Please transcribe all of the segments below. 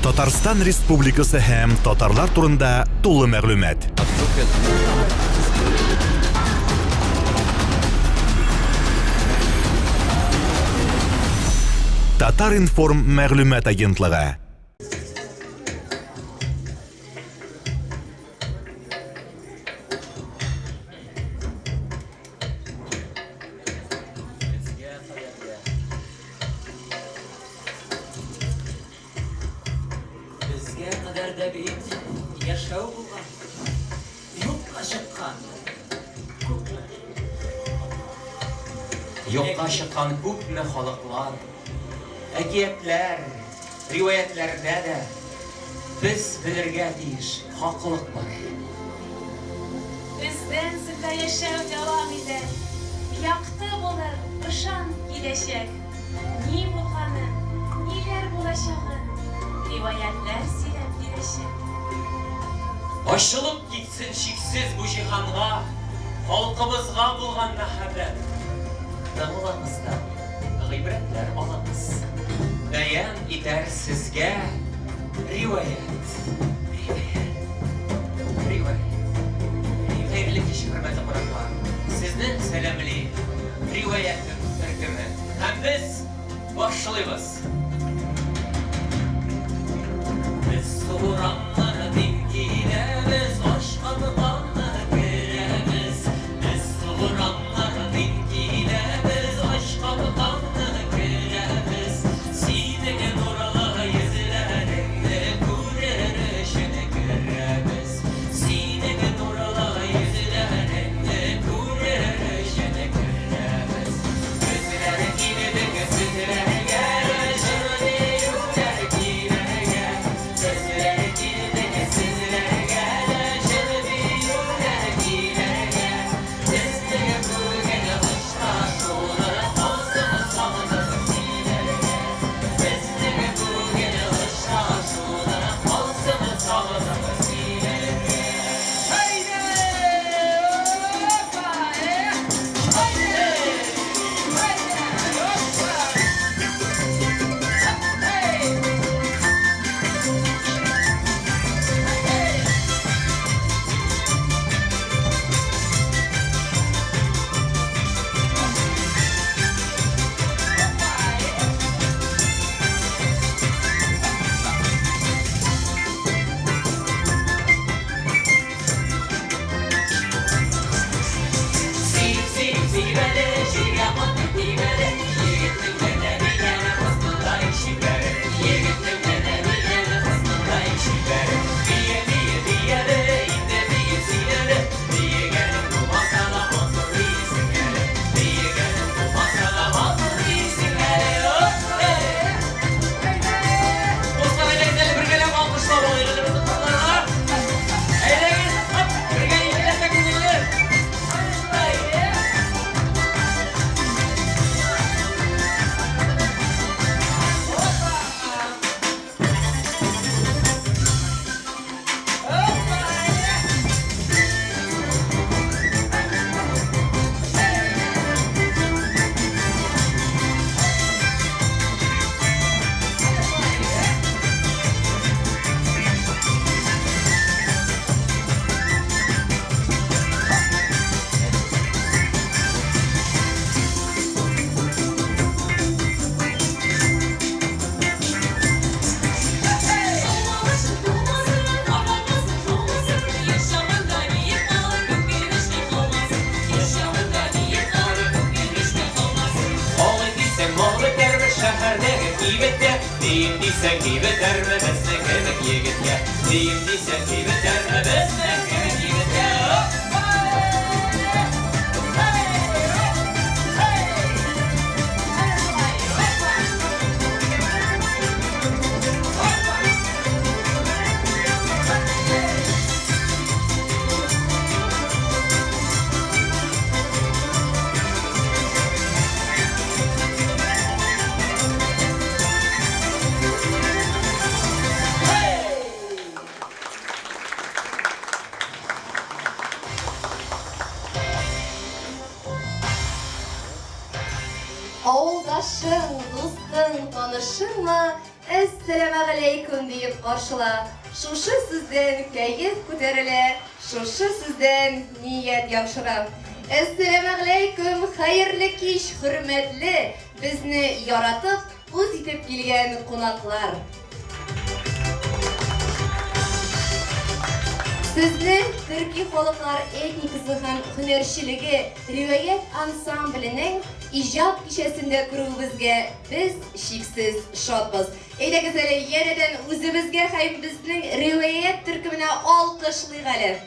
Татарстан Республикасы һәм татарлар турында тулы мәгълүмат. Татар информ мәгълүмат агентлыгы. Yokka çıkan küpme halklar, әкиятler, rivayetlerde de biz bilirge deyiş haklılık var. Bizden sizde yaşam devam eder. Yaktı olur, ışan gideşek. Ni bulganın, niler bulaşağın, rivayetler silep gideşek. Aşılıp gitsin şiksiz bu cihanğa, halkımızga bulgan mehabbet. Dağılamızda gıybretler alamız. Beyan eder sizge rivayet. Hayırlı kişi hürmeti bıraklar. Sizden selamli rivayetin türkümü. Hem biz başlıyoruz. Biz kıvranları dingiyle biz aşkını banları göremiz. Biz kıvranları dingiyle biz aşkını banları göremiz. Sinege nuralı yüzlerinde kurerişini göremiz. Sinege nuralı yüzlerinde kurerişini göremiz. Gözlere yine de gözlere gel, şöyle yüzler yine gel. Gözlere yine de gözlere gel, şöyle yüzler yine gel. Gözlere bu gene başka şolara olsun sağda sinere gel. Gözlere bu gene başka şolara olsun sağda sinere gel. Haydi! Hoppa! Haydi! Diyeyim diysen ki beter mi besle kemik yigit ya. Diyeyim diysen ki beter mi besle kemik yigit ya. Avuldaşın, dostun, tanışın mı? Esselamu aleykum deyip karşıla. Şuşu sizden keyif ko'tarile, şuşu sizden niyet yaxşıra. Esselamu aleykum, hayırlı kiş, hürmetli, bizni yaratıp, o'z yetib kelgan qonaqlar. Sizni Türkiy xalqlar etnikasi ham hunarchiligi rivoyat ansamblining ijod kechasida ko'ruvimizga biz cheksiz shodmiz. Eydagizlar, yanadan o'zimizga ham bizning rivoyat turkumini olqishlaylik.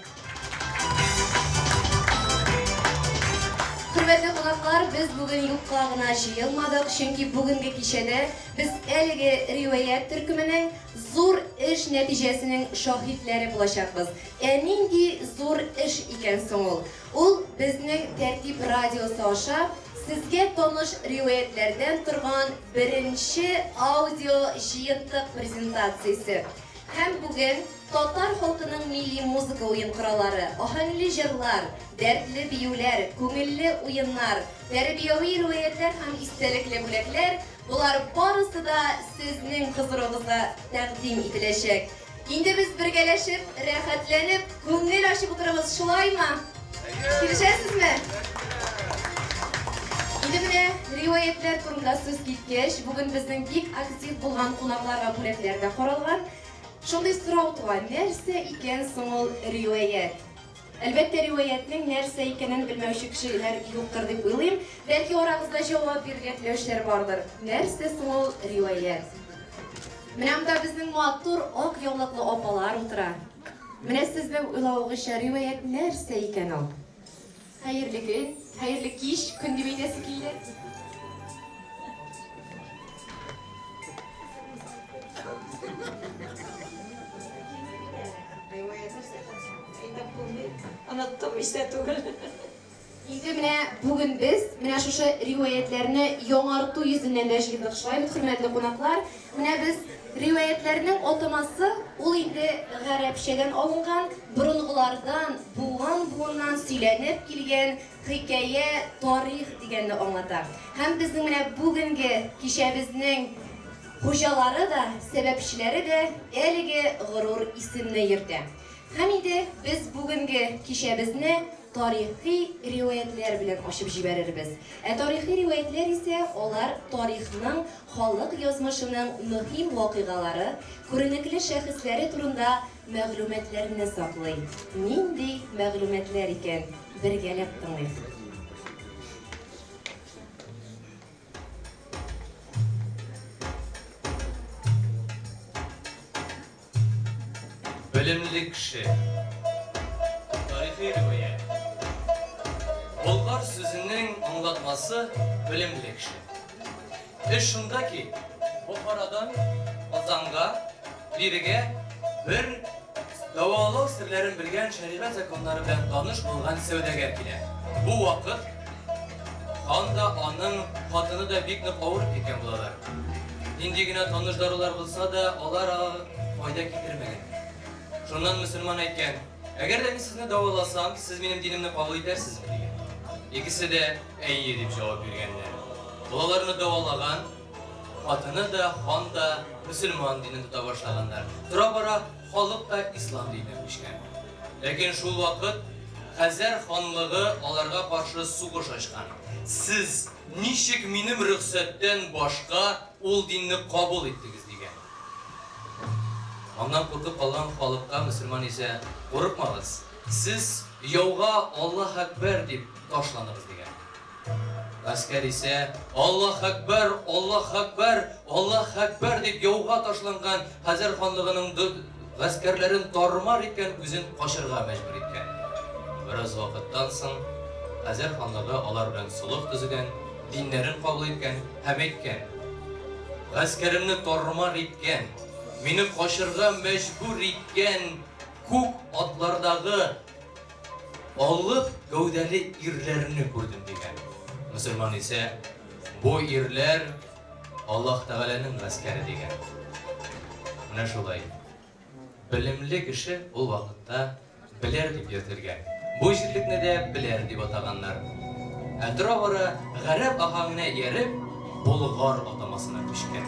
Hürmetli qonaqlar, biz bugun yuqqagina yig'ilmadik, chunki bugungi kechada biz elgi rivoyat turkumining zo'r ish natijasining shohidlari bo'lashamiz. Nindi zo'r ish ekan so'ng ul bizning Tartib radiosi osha sizga tanish rivoyatlardan turgan birinchi audio jiyintiq prezentatsiyasi. Hem bugün Tatar halkının milli muzika oyun kuralları, ahangli jırlar, dertli biyular, ko'ngilli oyunlar, terbiyaviy rivoyatlar ham istelikli bo'laklar, bular barisi da sizning huzuringizda taqdim etilacak. Endi biz birgalashib, rohatlanib, ko'ngil ochib o'tiramiz, shulaymi? Kelishasizmi? Endi mana rivoyatlar turida so'z ketgach, bugun bizning bek aktiv bo'lgan qonaqlar va bo'laklarda qaralgan shunday so'rov tug'an, narsa ekan so'ng rivoyat? Albatta rivoyatning narsa ekanini bilmovchi kishilar yo'qdir deb o'ylayman. Balki orangizda javob bergan yoshlar bordir. Narsa so'ng rivoyat? Mana bunda bizning muattur oq yo'liqli opalar o'tirar. Mana sizning o'ylovingizcha rivoyat narsa ekan u? Xayrli kun, xayrli kish, kun demaysiz keldi. Anlattım işte tugul. Endi mana bugun biz mana shu rivoyatlarni yo'ng'artu yuzidan tashkil qilishlaymiz, hurmatli qonaqlar. Mana biz rivoyatlarning otamasi u endi g'arabchadan olingan, burungilardan, buvan suylanib kelgan hikoya, tarix deganni anglatar. Ham bizning mana bugungi kechamizning xo'jalari da, sababchilari da elga g'urur ismni yurdi. Hamida biz bugungi kechamizni tarixiy rivoyatlar bilan ochib jibaramiz. Tarixiy rivoyatlar esa ular tarixning, xalq yozmishining muhim voqealari, ko'rinakli shaxslari turida ma'lumotlarni saqlaydi. Nindi ma'lumotlar ekan, birgalab tinglaymiz. Bilimli kishi. Tarixiy rivoyat. Bulgar sözünün anlatması bilimli kishi. Shundaki, Buxorodan Qozonga, biriga bir davolov sirlarini bilgan shariat zakonlari bilan tanish bo'lgan savdogar keladi. Bu vaqt xonda onun xotini da bekni qovurib ketgan bo'ladilar. Endigina tanishdorlar bo'lsa da, ular foyda keltirmagan. Şundan Müslüman aytgan, agar men sizni davolasam, siz mening dinimni qabul etarsizmi degan. İkisi de "Ey" deb javob berganlar. Ularni davolagan, xotini da, xon da Müslüman dinini tuta boshlaganlar. Tura-bora xalq da islom dinini bilishgan. Lekin shu vaqt Xazar xonligi ularga qarshi sug'ush ochgan. Siz nishik mening ruxsatdan boshqa ul dinni qabul etdingiz degan. Ondan qo'rqib qolgan xalqqa Müslüman ise qo'rqmag'iz. Siz yovga Alloh akbar deb tashlanasiz degan. Askar ise Alloh akbar, Alloh akbar, Alloh akbar deb yovga tashlangan Xazar xonligining askarlarin tormar etgan o'zin qochirga majbur etgan. Biroz vaqtdan so'ng Xazar xonligi ular bilan sulh tuzgan, dinlarini qabul etgan, ham etgan. Askarimni tormar etgan, meni qochirga majbur etgan ko'k otlardagi olib gavdali erlarni ko'rdim degan. Müslüman ise bu erlar Alloh taolaning askari degan. Mana shulay. Bilimli kishi u vaqtda bilar deb yotilgan. Bu shirlikni de bilar deb ataganlar. Atrofira g'arab ahangina erib, Bulg'or otamasini qo'shgan.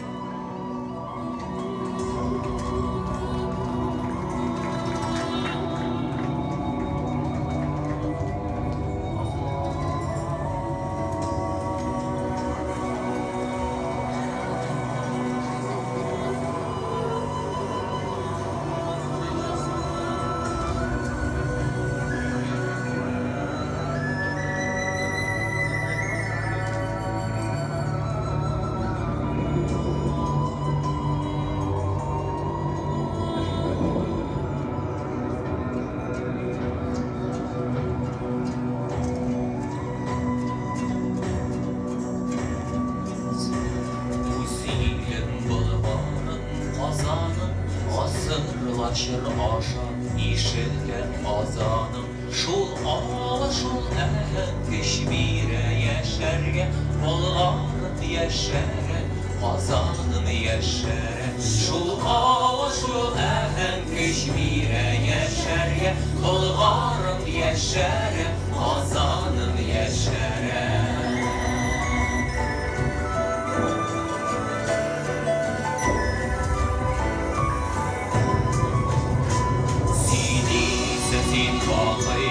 Аңлашыр ашан ишелгән азаным, шул ала шул әһәм көч бирә яшәргә, болгарып яшәрә, азаным яшәрә. Шул ала шул әһәм көч бирә яшәргә, болгарып яшәрә, азаным яшәрә.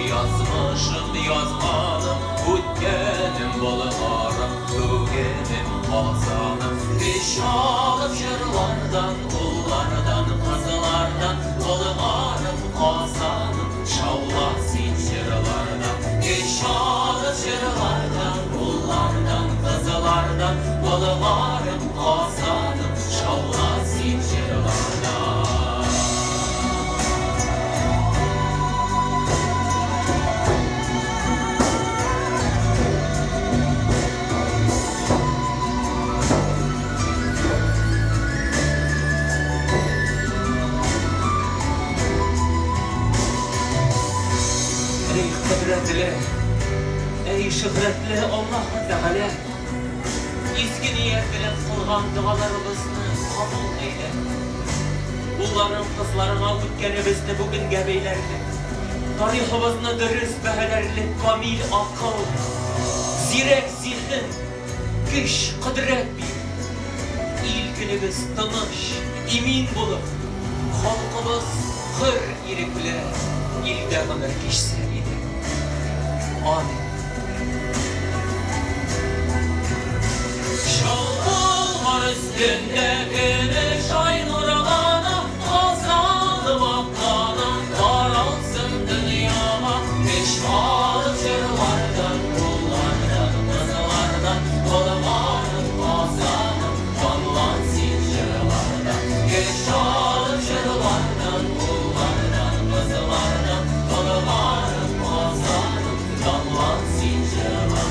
Yazmışım yazmadım, ütkənim bolğarım, tügenim azanım. Iş alıp jırlardan, qullardan, qızlardan, bolğarım azanım, şavlasın jırlardan. Iş alıp jırlardan, qullardan, qızlardan, bolğarım azanım, şavlasın jırlardan. Ey şöhretli Allah Teala, izgi niyet bilen kılgan dualarımızı kabul eyle. Bunların kızlarına ütkənimizni bugün gebeylerle, tarihimizini dürüst behelerli kamil akıl, zirek zihin, güç, kudret bir. İlkiniz tanış, emin bulup, halkımız hır irikle, ilde ömür geçse idi. Amin. Şalvar üstünde gümüş ay nurlanı, azanı vaklanı, daralsın dünyama. Peşmanı çırlardan, kullardan, kızlardan, kolvarın azanı, kanlansın çırlardan. Peşmanı çırlardan, kullardan, kızlardan, kolvarın azanı, kanlansın çırlardan.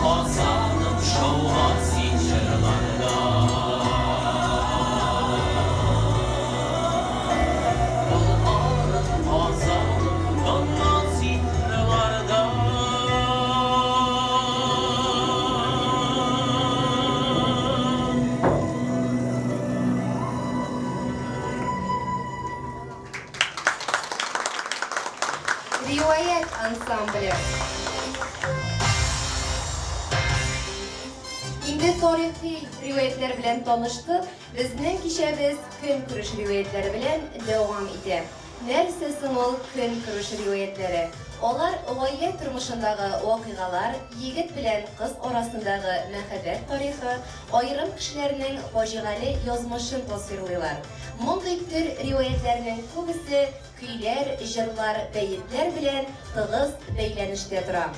Azanım şavlasın çırlarda, Bulgarım azanım kanlansın çırlarda. Rivoyat ansambli. Endi tarixiy rivoyatlar bilan tanishdik. Bizning kishamiz kun ko'rish rivoyatlari bilan davom etadi. Narsa ol kun ko'rish rivoyatlari. Ular oila turmushidagi voqealar, yigit bilan qiz orasidagi muhabbat tarixi, ayrim kishilarning fojiali yozmishini tasvirlaylar. Bunday tür rivoyatlarning ko'pisi kuylar, jillar, bayitlar bilan tig'iz baylanishda turadi.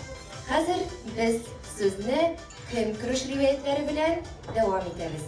Hozir biz so'zni kun ko'rish rivoyatlari bilan davom etamiz.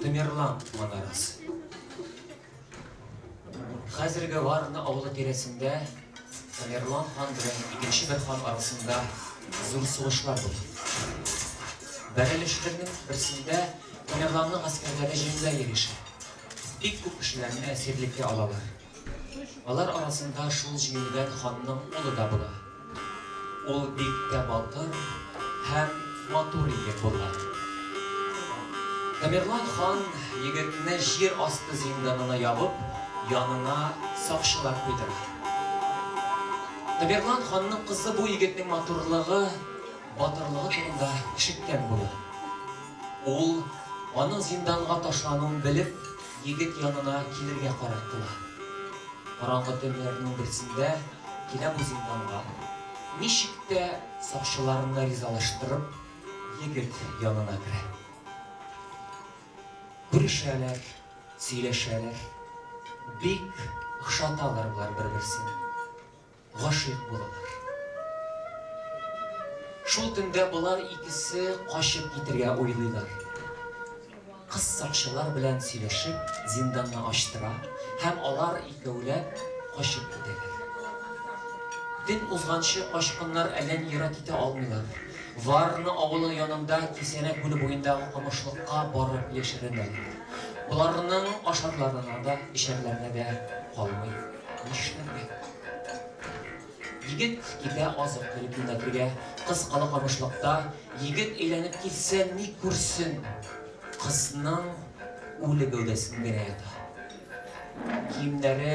Темирлан манарасы. Хәзерге Варна авылы тирәсендә Темирлан хан белән икенче бер хан арасында зур сугышлар булды. Бәрелешләрнең берсендә Темирланның гаскәрләре җиңүгә ирешә. Бик күп кешеләрне әсирлеккә алалар. Алар арасында шул җиңелгән ханның улы да була. Ул бик тә батыр һәм матур егет булган. Темирлан хан егетне җир асты зинданына ябып, янына сакчылар куйдыра. Темирлан ханның кызы бу егетнең матурлыгы, батырлыгы турында ишеткән була. Ул аның зинданга ташлануын белеп, егет янына килергә карар кыла. Караңгы төннәрнең берсендә килә бу зинданга. Ничек тә сакчыларны ризалаштырып, егет янына керә. Күрешәләр, сөйләшәләр, бик охшаталар булар бер-берсен. Гашыйк булалар. Шул төндә булар икесе качып китергә уйлыйлар. Кыз сакчылар белән сөйләшеп, зинданны ачтыра һәм алар икәүләп качып китәләр. Дин узганчы качкыннар әлен ерак китә алмыйлар. Варна авылы янында Кисәнә күле буендагы камышлыкка барып яшеренәләр. Буларның ашарларына да, ишәрләренә дә калмый. Нишләргә? Егет китә азык килеп инәтергә, кыз кала камышлыкта, егет әйләнеп килсә ни күрсен? Кызның үле гәүдәсен генә ята. Киемнәре,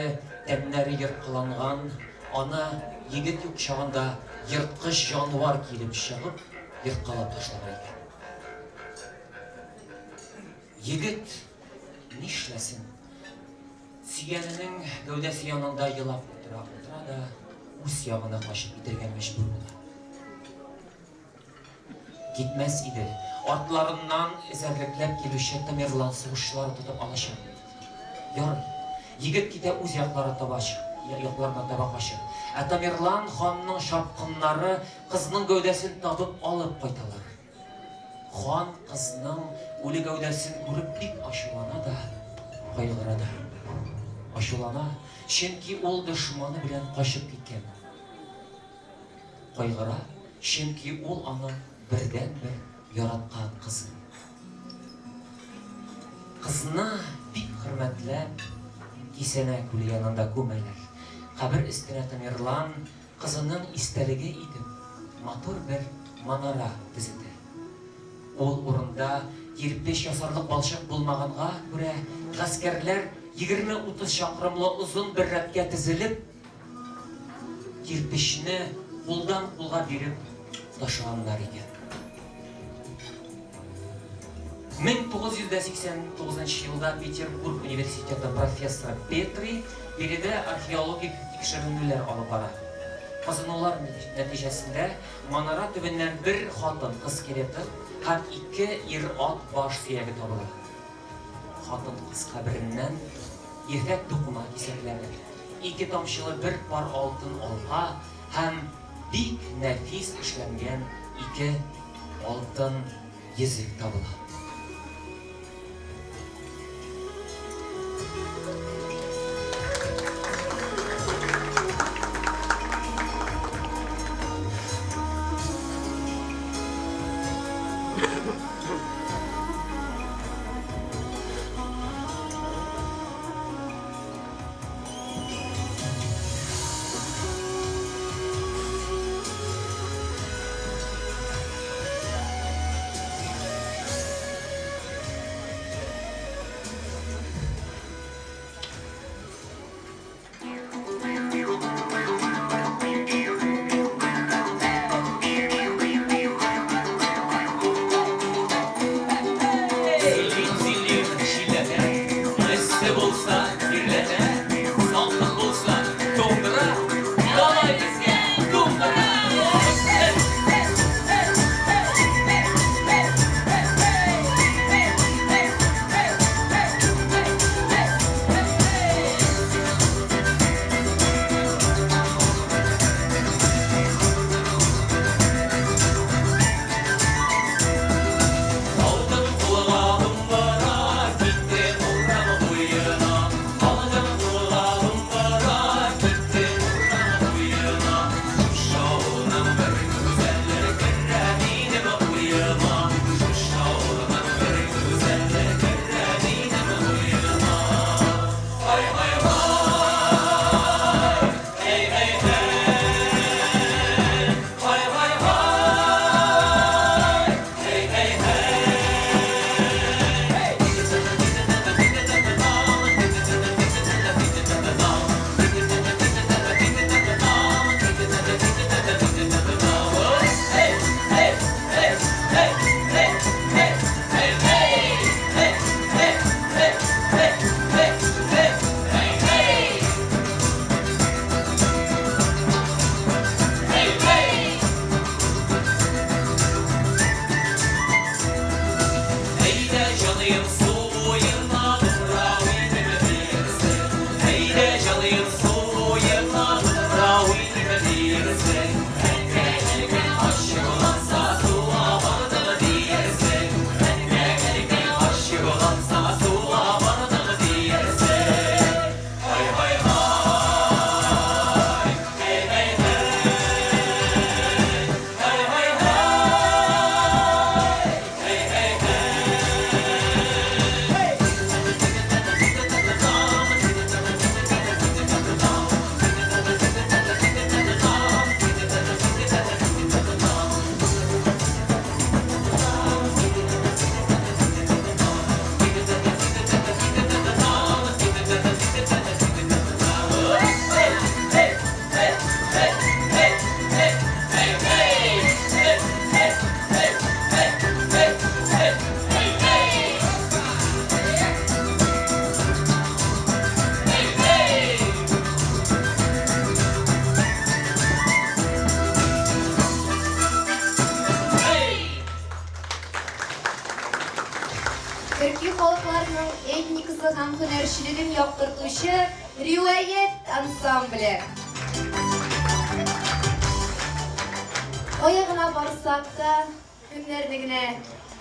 тәннәре йырткыланган, аны егет юк чагында йырткыч җанвар килеп чыгып, йырткалап ташлаган икән. Егет нишләсен? Сөйгәненең гәүдәсе янында елап утыра да, үз ягына качып китәргә мәҗбүр була. Китмәс иде. Артларыннан эзәрлекләп килүче Темирлан сугышлар тотып алачак. Ярый. Егет китә үз якларына таба качып. Ә Темирлан ханның шапкыннары кызның гәүдәсен табып алып кайталар. Хан кызның үле гәүдәсен күреп бик ачулана да, кайгыра да. Ачулана, чөнки ул дошманы белән качып киткән. Кайгыра, чөнки ул аны бердән-бер яраткан кызы. Кызны бик хөрмәтләп Кисәнә күле янында күмәләр. Кабер өстенә Темирлан кызының истәлеге итеп матур бер манара төзетә. Ул урында кирпеч ясарлык балчык булмаганга күрә гаскәрләр 20-30 чакрымлы узун бер рәткә тезелеп, кирпечне кулдан кулга биреп ташлаганнар икән. 1989 елда Петербург университеты профессоры Петри биредә археологик тикшеренүләр алып бара. Казынулар нәтиҗәсендә манара төбеннән бер хатын кыз скелеты һәм 2 ир-ат баш сөяге табыла. Хатын кыз кабереннән ефәк докума кисәкләре, 2 тамчылы бер пар алтын алга һәм бик нәфис эшләнгән 2 алтын йөзек табыла. жалыйым суйына Рауи деберсен Әйде жалыйым суйына Рауи деберсен Әнкәлген ашық оламса суға бардығы дейерсен Әнкәлген ашық оламса суға бардығы дейерсен Хай хай хай Хей хей хей Хай хай хай Хей хей Төрки халыкларының этникасы һәм һөнәрчелеген яктыртучы риваять ансамбле. Аягына барсак та, кемнәрне генә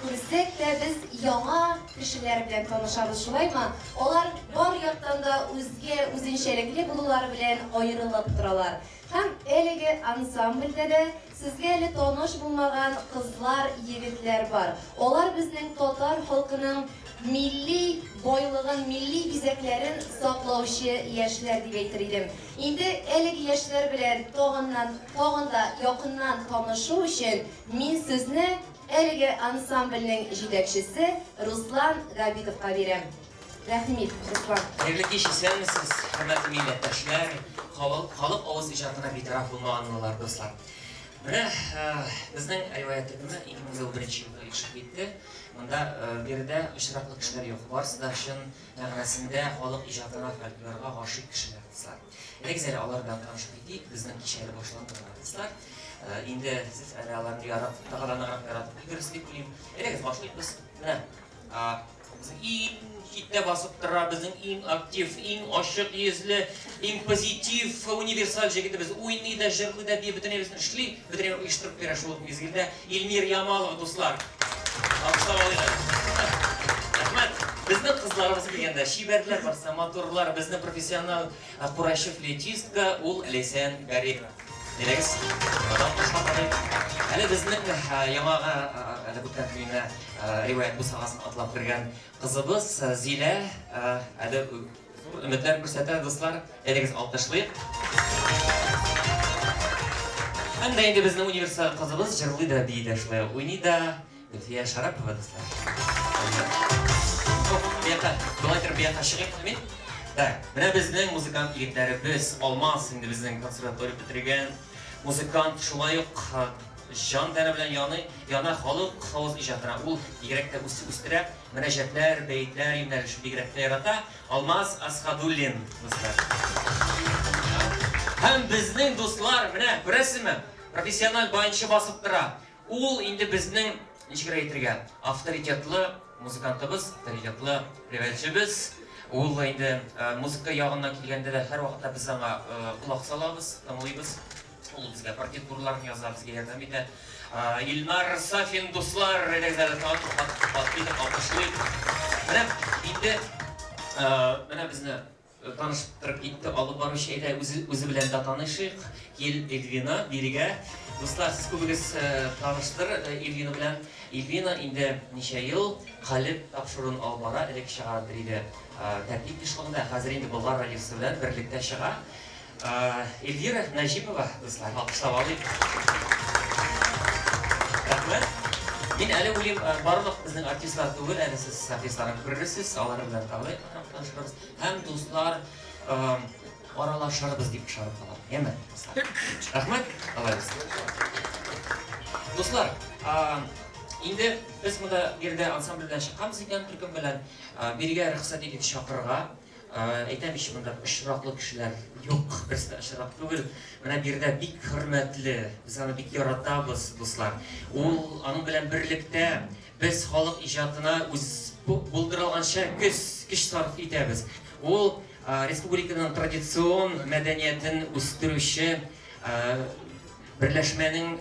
күрсәк тә без яңа кешеләр белән танышабыз, шулаймы? Алар бар яктан да үзенчәлекле булулары белән аерылып торалар. Һәм әлеге ансамбльдә дә сезгә әле таныш булмаган кызлар, егетләр бар. Алар безнең татар халкының милли байлыгын, милли бизәкләрен саклаучы яшьләр дип әйтер идем. Инде әлеге яшьләр белән тагын да якыннан танышу өчен мин сезне әлеге ансамбльнең җитәкчесе Руслан Габидовка бирәм. Рәхмәт, Руслан. Хәерле кич, исәнмесез, хөрмәтле милләттәшләр, халык авыз иҗатына битараф булмаганлар, дуслар. Менә безнең риваять төркеме 2001 елда ишек итте. Монда биредә очраклы кешеләр юк. Барысы да чын мәгънәсендә халык иҗатына фольклорга гашыйк кешеләр, дуслар. Элек алар белән танышып китик, безнең кичәле башланган, дуслар. Инде сез аларны яратып, тагыранрак яратып китерсез дип уйлыйм. Элек башлыйбыз. Менә безнең хиттә басып тора, безнең иң актив, иң ачык йөзле, иң позитив, универсаль җегетебез уйный да, җырлый да, бөтенебезне эшли, бөтенебез оештырып бирә шул мизгелдә Илмир Ямалов, дуслар. Алкышлап рәхмәт. Безнең кызларыбыз дигәндә шибәрләр барса, матурлар, безнең профессионал курайчы флейтистка ул Ләйсән Гарипова. Дилегез, бадан кушкандай. Әле безнең яңага әле бүтән көенә риваять бусагасын атлап кергән кызыбыз Зилә әле өметләр күрсәтә, дуслар. Дилегез, алкышлыйк. Һәм дә инде безнең универсаль кызыбыз җырлый да, бии дә, шулай уйный да. Гөлфия Шарапова, дуслар. Былайтыр бияка чыгып мин. Менә безнең музыкант егетләребез Алмаз инде безнең консерватория бетергән музыкант, шулай ук җан тәне белән яна халык авыз иҗатына. Ул бигрәк тә үстерә, мөнәҗәтләр, бәйтләр, юнәлеш бигрәк тә ярата. Алмаз Асхадуллин, дуслар. Һәм безнең дуслар, менә күрәсезме, профессиональ баянчы басып тора. Ул инде безнең ничек әйтергә, авторитетлы музыкантыбыз, авторитетлы риваятчыбыз. Ул инде музыка ягыннан килгәндә дә һәр вакытта без аңа кулак салабыз, тыңлыйбыз. Ул безгә партитурларны яза, безгә ярдәм итә. Илнар Сафин, дуслар, рәзәләт итеп алкышлыйк. Менә безне таныштырып китте, алып баручы әйтә, үзе белән дә танышыйк. Эльвина бирегә. Дуслар, сез күбегез таныштыр Эльвина белән. Эльвина инде ничә ел калеп тапшыруын алып бара, элек чыгардыр иде. Тәртип эшлегендә хәзер инде Болгар радиосы белән берлектә чыга. Эльвира Нәҗипова, дуслар, алкышлап алыйк. Рәхмәт. Мин әле уйлыйм, барлык безнең артистлар түгел, әле сез артистларны күрерсез, алар белән танышырбыз. Һәм дуслар аралашырбыз дип шарт калам. Яме, дуслар. Рәхмәт. Алайбыз. Дуслар, инде без монда биредә ансамбль белән чыкканбыз икән, төркем белән бирегә рөхсәт итеп чакырырга. Әйтәм, монда очраклы кешеләр юк, без дә очрак түгел. Менә биредә бик хөрмәтле, без аны бик яратабыз, дуслар. Ул аның белән берлектә без халык иҗатына булдырылганча көч сарыф итәбез. Ул республиканың традицион мәдәниятен үстерүче берләшмәнең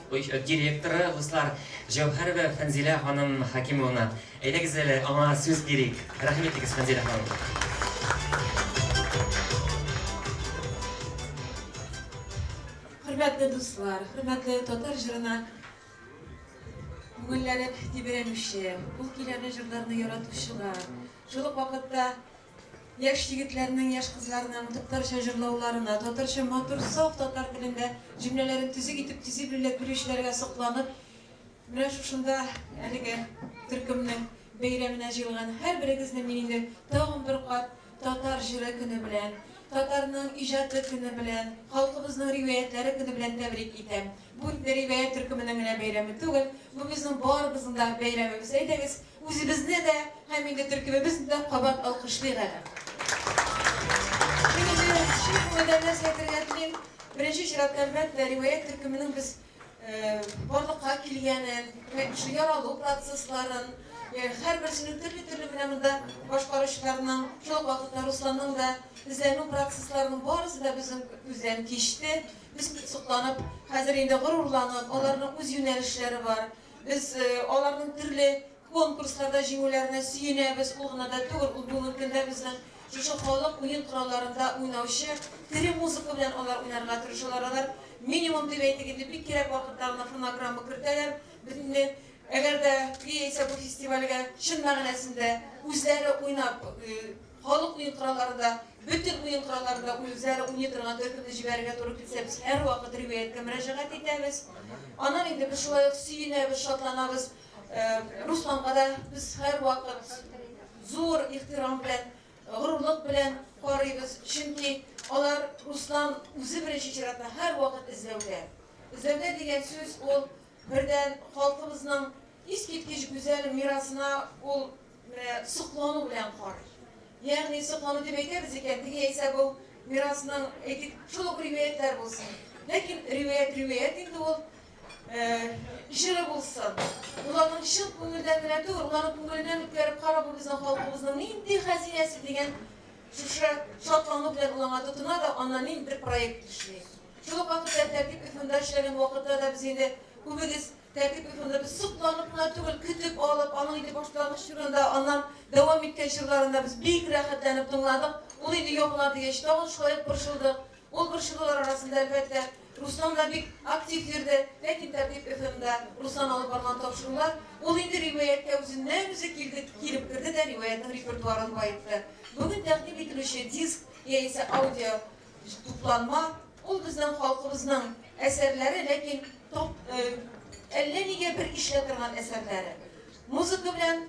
директоры дуслар Җәүһәр Фәнзилә ханым Хакимовна. Әйдәгез әле аңа сүз бирик. Рәхмәт итегез Фәнзилә ханым. Hürmetli dostlar, hürmetli Tatar jırına Bugünlere diberenüşe, bu kilerine jırlarını yaratuşular. Çoluk vakitte yaş yigitlerinin, yaş kızlarının Tatarşa jırlaularına, Tatarşa matur, saf Tatar dilinde cümlelerin tüzü gitip tüzü birle gülüşlerine sıklanıp Mine şuşunda Türkümün beyramına jılgan her birigizne meninde tağın bir kat Tatar jırı günü bilen Tatarның ижады көне белән, халкыбызның риваятләре көне белән тәбрик итәм. Бу риваят төркеменең генә бәйрәме түгел, бу безнең барыбызның да бәйрәмебез. Әйдәгез, үзебезне дә һәм инде төркемебезне дә кабат алкышлыйк әле. Беренче чиратта әлбәттә риваят төркеменең без барлыкка килгәнен, шу яралу процессларын, һәр берсенең төрле белән монда башкаручыларның, шул вакытта Русланның да izlənmə proseslərinin barısı da bizim üzdən keçdi. Biz sıxlanıb, hazır indi qürurlanıb, onların öz yönəlişləri var. Biz onların türlü konkurslarda jingülərinə süyünəbiz, oğuna da tügür, bugün gündə bizdən şu xalq oyun qurallarında oynauşı, tiri muzika bilan onlar oynarğa tırışırlar. Minimum deyib aytganda bir kerak vaqtlarına fonogramma kiritələr. Bizdə əgər də bu festivalga şın məğnəsində özləri oynab Халык уен коралларында, бүтән уен коралларында үзләре уйный торган төркемне җибәрергә туры килсә, без һәр вакыт риваяткә мөрәҗәгать итәбез. Аннан инде без шулай сөенәбез, шатланабыз. Русланга да без һәр вакыт зур ихтирам белән, горурлык белән карыйбыз. Чөнки алар Руслан үзе беренче чиратта һәр вакыт эзләүдә. Эзләүдә дигән сүз ул бердән халкыбызның искиткеч гүзәл мирасына ул соклану белән карый. Yani sıklanı deyip aytamiz ekan, dege esa bu mirasning şuluq rivayetler bolsun. Lekin rivayet endi ol jiri bolsun. Ularning şın ko'ngildan bilan to'g'ri, ularning ko'nglidan o'tkazib qarab bu bizning xalqimizning nindi xazinasi degan shu shotlanlik bilan ularga tutunadi, onlarning bir proyekt ishlaydi. Şuluq vaqtda tartib ifunda ishlagan vaqtda da biz endi ko'pimiz tartib ifunda biz sıklanıp to'g'ri kutib olib, onun indi boshlang'ich yurunda ondan devam etken şırlarında biz büyük rahatlanıp tıngladık. Ol indi yokladı geçti. Oğul şulayıp bırşıldık. Ol bırşıldılar arasında elbette. Ruslan da bir aktif yerde. Lakin tertip FM'de Ruslan alıp barman topşırırlar. Ol indi rivayette özünden bize kilip kirdi de rivayetin repertuarını bayıttı. Bugün takdim edilişi disk ya ise audio toplanma. Ol bizden halkımızdan eserleri lakin ellerine bir işletirgen eserleri. Muzika bilen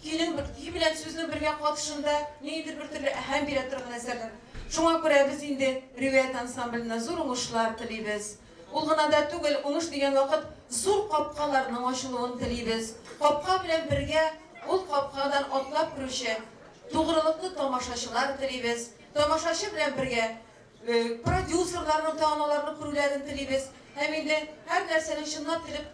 Ki bilen sözünün birge katışında neydir bir türlü əhem bir ettirgen eserler. Şuna göre biz indi rivayet ansambline zor uğuşlar tileybiz. Olğuna da tügül uğuş degen vakit zor kapkalarının açılığını tileybiz. Kapka bilen birge ol kapkadan atlap kürüşe doğrılıklı tamaşaçılar tileybiz. Tamaşaçı bilen birge prodüserlarının tanalarını kurularini tileybiz. Hem indi her dersenin şınlap tilip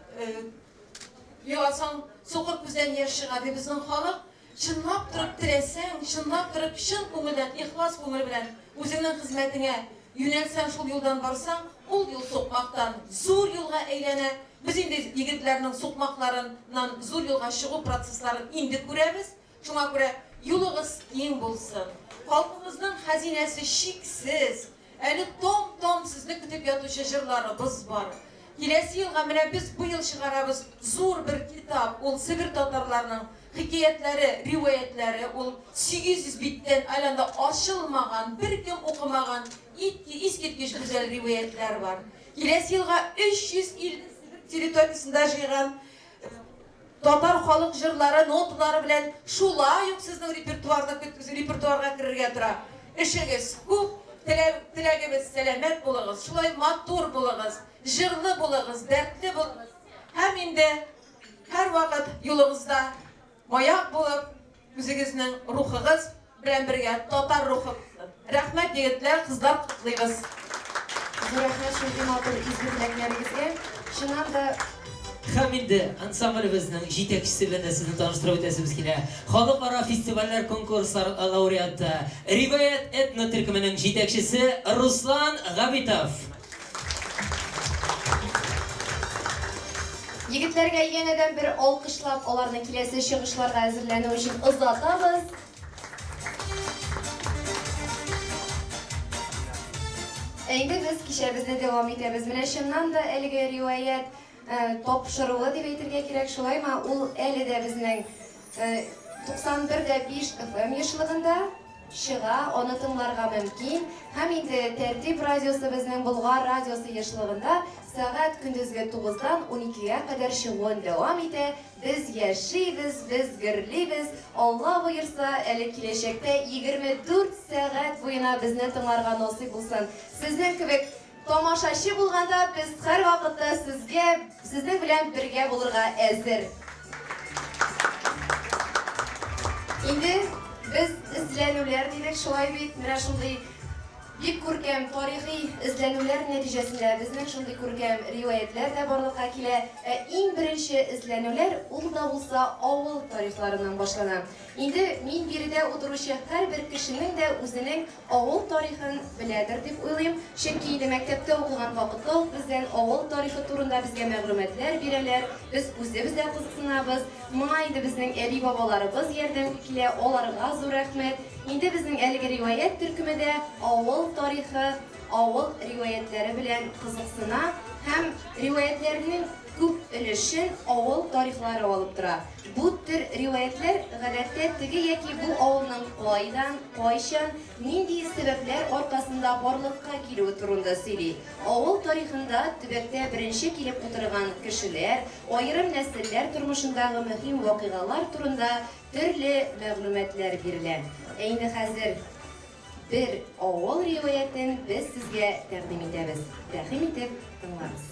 Yoğasan soğuk bizden yer çıqadı bizim xalq. Şınlap durub diresen, şınlap durub şın ko'ngildan, ixlas ko'ngil bilan o'zingning xizmatine yönelsen, şol yoldan barsan, ol yol soqmaqdan zor yolga eylene. Biz indi yigitlerinin soqmaqlarından zor yolga çıqu proseslerini indi ko'ramiz. Şuna göre yolunuz keng bolsun. Xalqımızın xazinesi şiksiz. Eli tom sizni kutib yatuvchi jırlarımız var. Kelesi yılga mine biz bu yıl çıkarabız zor bir kitap, ol Sibir Tatarlarının hikayetleri, rivayetleri, ol 800 bitten alanda açılmagan, bir kim okumagan, isketkiş güzel rivayetler var. Kelesi yılga 300 il territoriyasında jıygan Tatar halk jırları, notları bilen şulay yok sizin repertuarga kirerge tura. İşiniz köp, tilegimiz selamet bulunuz, şulay matur bulunuz. Jırlı bulunuz, dertli bulunuz. Hem indi her vakit yolunuzda mayak bulup, özünüzün ruhunuz bilen birge Tatar ruhu bulsun. Rahmet yigitler, kızlar kutlayız. Rahmet şunday matur izleyicilerimizge. Şundan da Һәм инде ансамблебезнең җитәкчесе белән дә сезне таныштырып үтәсебез килә. Халыкара фестивальләр, конкурслар лауреаты, Риваят этно төркеменең җитәкчесе Руслан Габитов. Егетләргә янәдән бер алкышлап, аларны киләсе чыгышларга әзерләнү өчен озатабыз. Инде без кичәбезне дәвам итәбез. Менә чыннан да әлеге риваять тапшыруы дип әйтергә кирәк, шулаймы? Ул әле дә безнең 91.5 FM яшьлегендә чыга, аны тыңларга мөмкин. Һәм инде Тәртип радиосы безнең Болгар радиосы яшьлегендә сәгать көндезге 9-дан 12-гә кадәр чыгуын дәвам итә. Без яшибез, без гөрлибез. Алла буйырса, әле киләчәктә 24 сәгать буена безне тыңларга насыйп булсын. Сезнең кебек тамашачы булганда без һәр вакытта сезнең белән бергә булырга әзер. Инде biz izlənülər dedik, şulay bit, mənə şunday bik күркәм тарихи izlənülər nəticəsində bizning şunday күркәм rivoyatlar da barlıqqa kilər. Иң беренче izlənülər ул да булса авыл тарихларынан башлана. Инде мин биредә утыручы һәрбер кешенең дә үзенең авыл тарихын беләдер дип уйлыйм. Чөнки инде мәктәптә укыган вакытта ук бездән авыл тарихы турында безгә мәгълүматлар бирәләр. Без үзебез дә кызыксынабыз. Моңа инде безнең әби бабаларыбыз ярдәм килә, аларга зур рәхмәт. Инде безнең әлеге риваять төркемендә авыл тарихы, авыл риваятләре белән кызыксына һәм риваятләрнең күп өлешен авыл тарихлары алып тора. Бу төр риваятлар гадәттә теге яки бу авылның кайдан, кайчан, нинди сәбәпләр аркасында барлыкка килүе турында сөйли. Авыл тарихында төбәктә беренче килеп утырган кешеләр, аерым нәселләр тормышындагы мөһим вакыйгалар турында төрле мәгълүматлар бирелә. Инде хәзер bir авыл риваятын без сезгә тәкъдим итәбез. Рәхим итеп тыңларыз.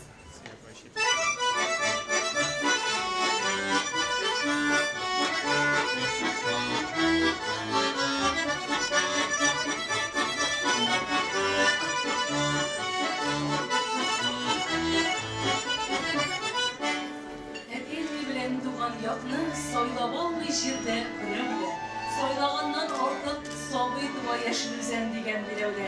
Әкелми белән туган якны сайлап алмый җирдә күрәмле. Сайлаганнан артык сабый туа яшел үзән дигән биләүдә.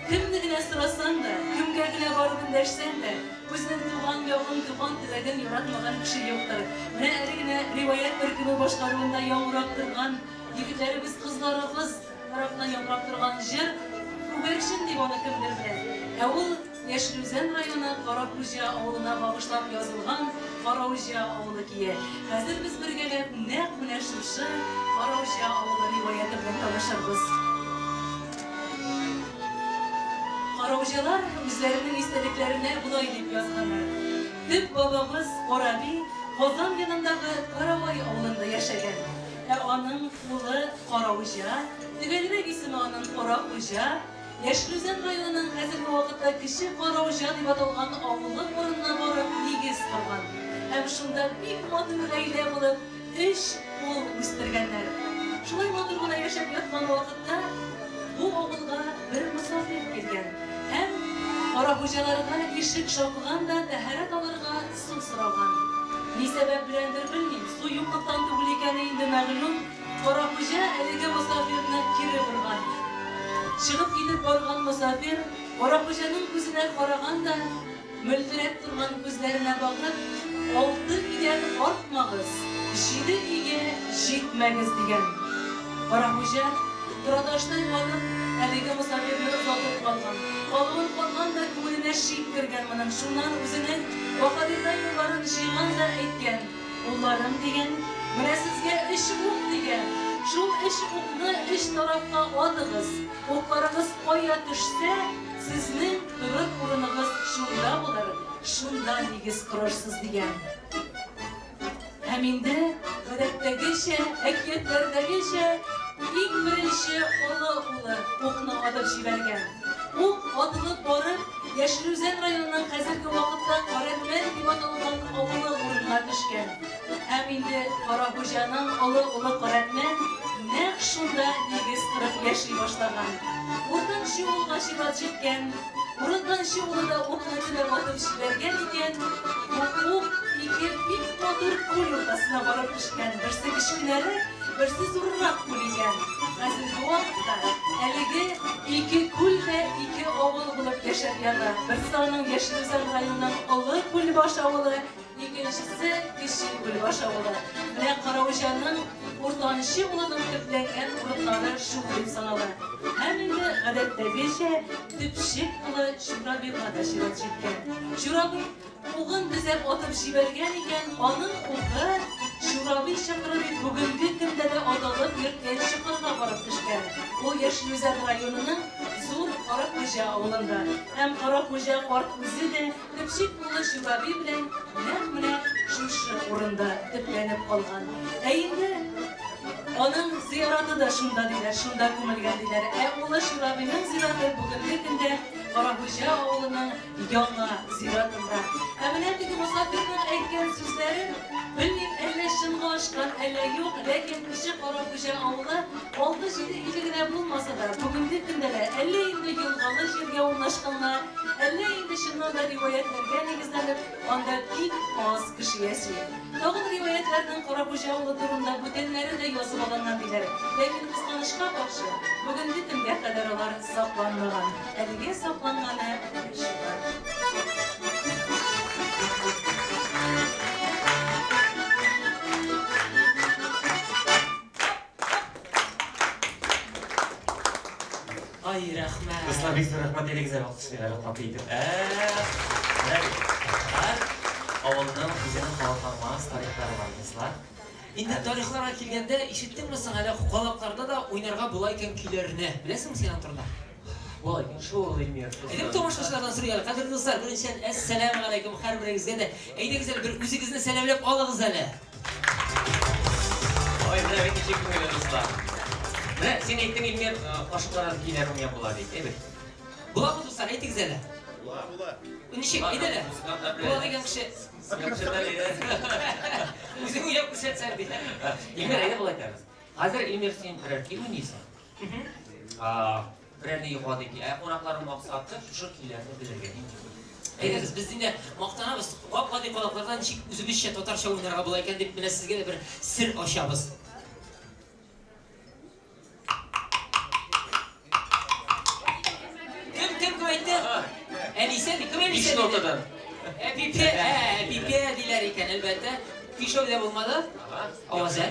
Кемне генә сорасаң да, кемгә генә барып эндәшсәң дә, үзенең туган ягын, туган теләген яратмаган кеше юктыр. Менә әле генә риваять төркеме башкаруында яңгырап торган, егетләребез, кызларыбыз тарафыннан яңгырап торган җыр Күгәрчен дип аны кемдер белә. Ә ул Яшелүзән районы Каракүҗә авылына багышлап язылган Караүҗә авылы кие. Хәзер без бергәләп нәкъ менә шушы Караүҗә авылы риваяты белән танышырбыз. Караүҗәләр үзләренең истәлекләренә булай дип язганнар. Төп бабамыз Караби Казан янындагы Каравай авылында яшәгән. Ә аның улы Караүҗә, төгәлрәк исеме аның Каракүҗә, Яшелүзән районының хәзерге вакытта кече Караүҗә дип аталган авылы урынына барып нигез корган. Һәм шунда бик матур гаилә булып, 3 ул үстергәннәр. Шулай матур гына яшәп яткан вакытта бу авылга бер мусафир килгән. Һәм Караүҗәләргә ишек шакыган да тәһарәт алырга су сораган. Ни сәбәп беләндер белмим, су юклыктан түгел икәне инде мәгълүм. Караүҗә әлеге мусафирны кире борган. Чыгып китеп барган мусафир Караүҗәнең күзенә караганда, мөлдерәп торган күзләренә багып, 6 өйдән артмагыз, 7 өйгә җитмәгез дигән. Караүҗә торадаштай калып, әлеге мусафирны озатып калган. Калган да күңеленә шик кергән моның. Шуннан үзенең вакыйга юлларын җыйган да әйткән. Улларым дигән, менә сезгә эш юк дигән. Шул эш укны 3 тарафка атыгыз. Укларыгыз кая төшсә, сезнең торыр урыныгыз шунда булыр. Шунда нигез корырсыз дигән. Һәм инде гадәттәгечә, әкиятләрдәгечә иң беренче улы укны атып җибәргән. Ук атылып барып, Яшелүзән районының хәзерге вакытта Каратмән дип аталган авылы урынына төшкән. Һәм инде Караүҗәнең улы Каратмән нәкъ шунда нигез корып яши башлаган. Уртанчы улга чират җиткән. Уртанчы улы да укны атып җибәргән икән. Ук bik motor ko'l o'rtasına borib tushgan. Birsi kichkinaroq, birsi zo'rroq ko'l ekan. Hozirgi vaqtda haligi ikki ko'l va ikki ovul bo'lib yashayotganlar. Birsi uning Yashiluzar rayonining Olli Ko'lbosh ovuli, ikkinchisi Kichik Ko'lbosh ovuli. Mana Qorovulning o'rtanishi o'rnidan to'plangan urug'lari shu deb sanaladi. Hamda odatdagicha dipshik qilib Shurabi qatnashib ketgan. Shurabi o'g'in bizab otib jibergan ekan, onun o'g'li Shurabi chaqirib bugungi kunda da odolib yurgan shiqirga borib tushgan. U Yashiluzar rayonining zo'r Qoraxo'ja ovulida. Ham Qoraxo'ja qort o'zi de dipshik qilib Shurabi bilan naq shu o'rinda to'planib qolgan. Endi onun ziyarati da shunda deylar, shunda ko'milgan deylar. Ular Shurabining ziyarati bugungi kunda Qoraxo'ja ovulining yangi ziyoratida. Amaliyotdagi musofirning aytgan so'zlari bilmim alla shinga oshgan, alla yo'q, lekin kishi Qoraxo'ja ovuli 6-7 yilgina bo'lmasa-da, bugungi kunda alla endi yo'lg'ali yerga o'rnashganlar, alla endi shunday rivoyatlarga negizlanib, onda bik oz kishi yashaydi. Tog'in rivoyatlarning Qoraxo'ja ovuli turida butunlari da yozib olingan deylar. Lekin qisqanishga qarshi bugungi kunga qadar ular saqlanmagan. Aliga saqlangani shular. Ay rahmat. Dostlar, biz rahmat elingizga alqishlarni topiydi. Avvaldan bizning xalqimiz tarixlari var dostlar. Endi tarixlarga kelganda eshitdingmi sen hali qoloqlarda da o'ynarga bo'lar ekan kuylarini. Bilasizmi sen turda? Bo'lar ekan shu bilmayapsiz. Endi tomoshachilardan so'raylik. Qadrli do'stlar, birinchidan assalomu alaykum har biringizga da aytingizlar bir o'zingizni salomlab oling'iz hali. Oy, bravo, teşekkür ederim dostlar. Ne, sen aytding Ilmer qo'shiqlarni kiylar o'ynab bo'ladi deydi. Bularmi do'stlar, aytingiz hali. Bular. Nishik, aytadi. Bular degan kishi o'zing o'ylab ko'rsatsan deydi. Ilmer aytib bo'laymiz. Hozir Ilmer sen birarki o'ynaysan. Birarni yo'qodiki, qo'noqlarim maqsadi shu kiylarni bilirgan. Aytasiz, biz endi maqtanamiz. Qop-qoddiy qo'noqlardan nishik o'zbekcha totarsha o'ynarga bo'lar ekan deb mana sizga bir sir ochamiz. Kim aytdi? Anisa, kim Anisa? İşin ortadan. Pipe deyler ekan albatta. Fishovda bo'lmadi? Ovozi.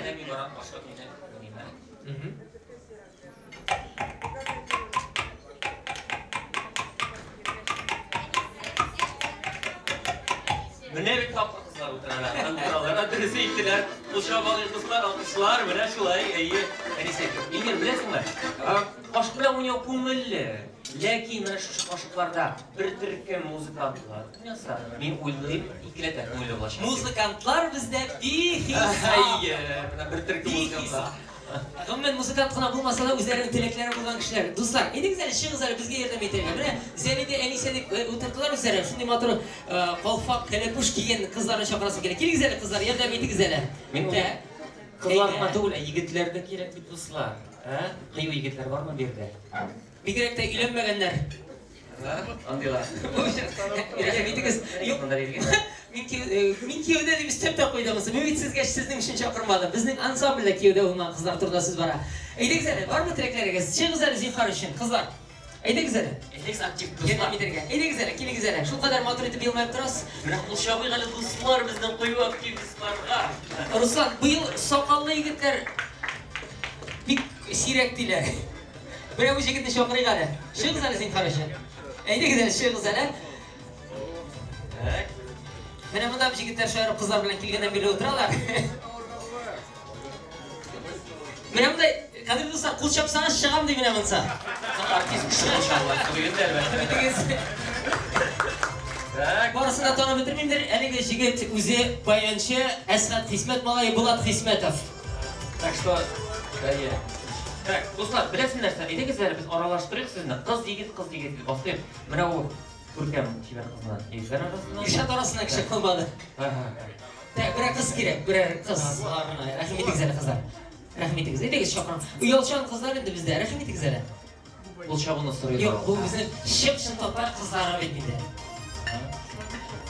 Mene bir kapı kızlar oturanlar. Buralara adresi gittiler. Uşabalı kızlar alkışlar. Mene şulay iyi. Anisa, İlmer bilesin mi? Qo'shiq bilan o'ynab ko'ngilli. Lekin mana shu qo'shiqlarda bir tirkim muzikantlar. Men o'ylayman, ikkilata o'ylab olishim. Muzikantlar bizda behisob. Mana bir tirkim muzikantlar. Umuman muzikantlar bo'lmasalar o'zlarining tilaklari bo'lgan kishilar. Do'stlar, aytingizlar, ishingizlar bizga yordam etaylik. Mana Zelida Anisa deb o'tirdilar o'zlari. Shunday motor qolfoq, kalapush kiygan qizlarni chaqirasim kerak. Kelingizlar qizlar, yordam etingizlar. Men qizlar matol, yigitlarda kerak deb do'stlar. Qiyo yigitlar bormi bu yerda? Bigrakda uylanmaganlar. Andilar. Yuramingiz yo'q. Men kiyovda deb istab qo'ydingiz. Men sizga sizning uchun chaqirmadim. Bizning ansamblda kiyovda bo'lgan qizlar turda siz bora. Aytingizlar, bormi tilaklaringiz? Chiqingizlar zinhor uchun qizlar. Aytingizlar. Eleks aktiv Yordam do'stlar. etingizlar. Aytingizlar, kelingizlar. Shu qadar motor etib bilmayib turasiz. Biroq o'shaviy g'alati do'stlar bizdan qo'yib aktiv do'stlarga. Ruslan, bu yil soqolli yigitlar bir siyrakdilar. Birov yigitni chaqirib qali. Shu qizlar zinhor uchun. Aytingizlar, shu qizlar. Mana bunday yigitlar shoir qizlar bilan kelgandan beri o'tiralar. Mana bunday qadrli do'stlar, qo'l chapsangiz chiqam deb mana bunsa. Artist kishi inshaalloh qo'yganlar Borasini tanib o'tirmayman. Haligi yigit o'zi bayonchi Asqat Xismat Malay Bulat Xismatov. Так что, Так, do'stlar, bilasizlar, aytingizlar, biz aralashtirib sizni. Qiz yigit bosib, mana u ko'rkam kibar qizlar. Yigitlar orasida. Irshat orasida kishi qilmadi. Bir qiz kerak, bir qiz. Rahmat etingizlar qizlar. Rahmat etingizlar. Aytingiz chaqiraman. Uyolchan qizlar endi bizda. Rahmat etingizlar. Bu chabuni so'raydi. Yo'q, bu bizning ship-shim topar qizlar aytmaydi.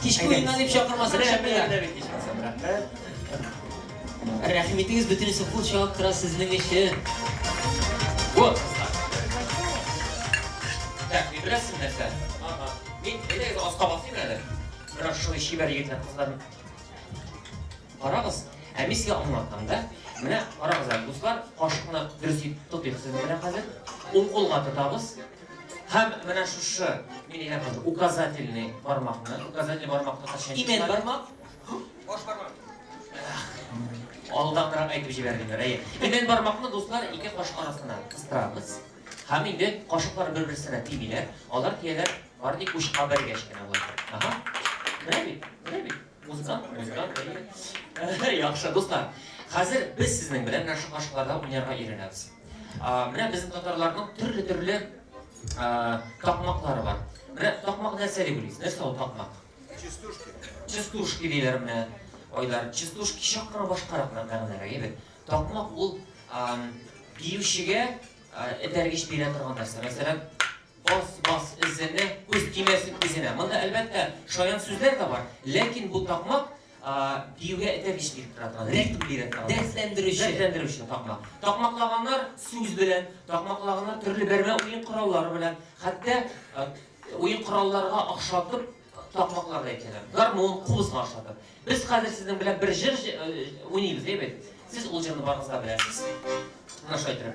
Kechki o'yinga deb chaqirmasa shapillar. Rahmetingiz butunisi qo'shib turasiz sizning ishni. Вот. Так, bilasizmi narsa? Men aytaylik osqa bosinglar. Mana shu shibar yigitlar qizlarni qarag'iz. Men sizga anlatganda, mana qarag'izlar do'stlar, qoshiqni durust tutib siz bilan hozir o'ng qo'lga tutamiz. Ham mana shu men aytaman, указательный barmoqni tashlash. Imen barmoq. Bosh barmoq. Oldinroq aytib jiberdinglar. Imen barmoqni do'stlar ikki qoshiq orasidan qistiramiz. Ham endi qoshiqlar bir-birisiga tegmaylar. Ular kelar bordek qo'shiqqa birlashgan ular. Aha. Mana muzikant. Yaxshi do'stlar. Hozir biz sizning bilan mana shu qoshiqlardan o'ynarga erinamiz. Mana bizning tatarlarning turli taqmoqlari bor. Mana taqmoq narsa deb bilasiz. Narsa u taqmoq? Чистушки deylar mana. Oylar чистушки shaqqa boshqaroq ma'nolarga ega. Taqmoq u biyushiga etargish bera turgan narsa. Masalan, bos izini ko'z tiymasin izini. Bunda albatta shoyan so'zlar da bor. Lekin bu taqmoq biyuga etargish berib turadi. Rektum berib turadi. Derslendirishi taqmoq. Taqmoqlaganlar so'z bilan, taqmoqlaganlar turli berma o'yin qurollari bilan, hatto o'yin qurollariga o'xshatib taqmoqlarda ekanlar. Garmon, quvusga o'xshatib. Biz hozir sizning bilan bir jir o'ynaymiz, deydi. Siz u jirni baringizda bilasiz. Mana shu aytib.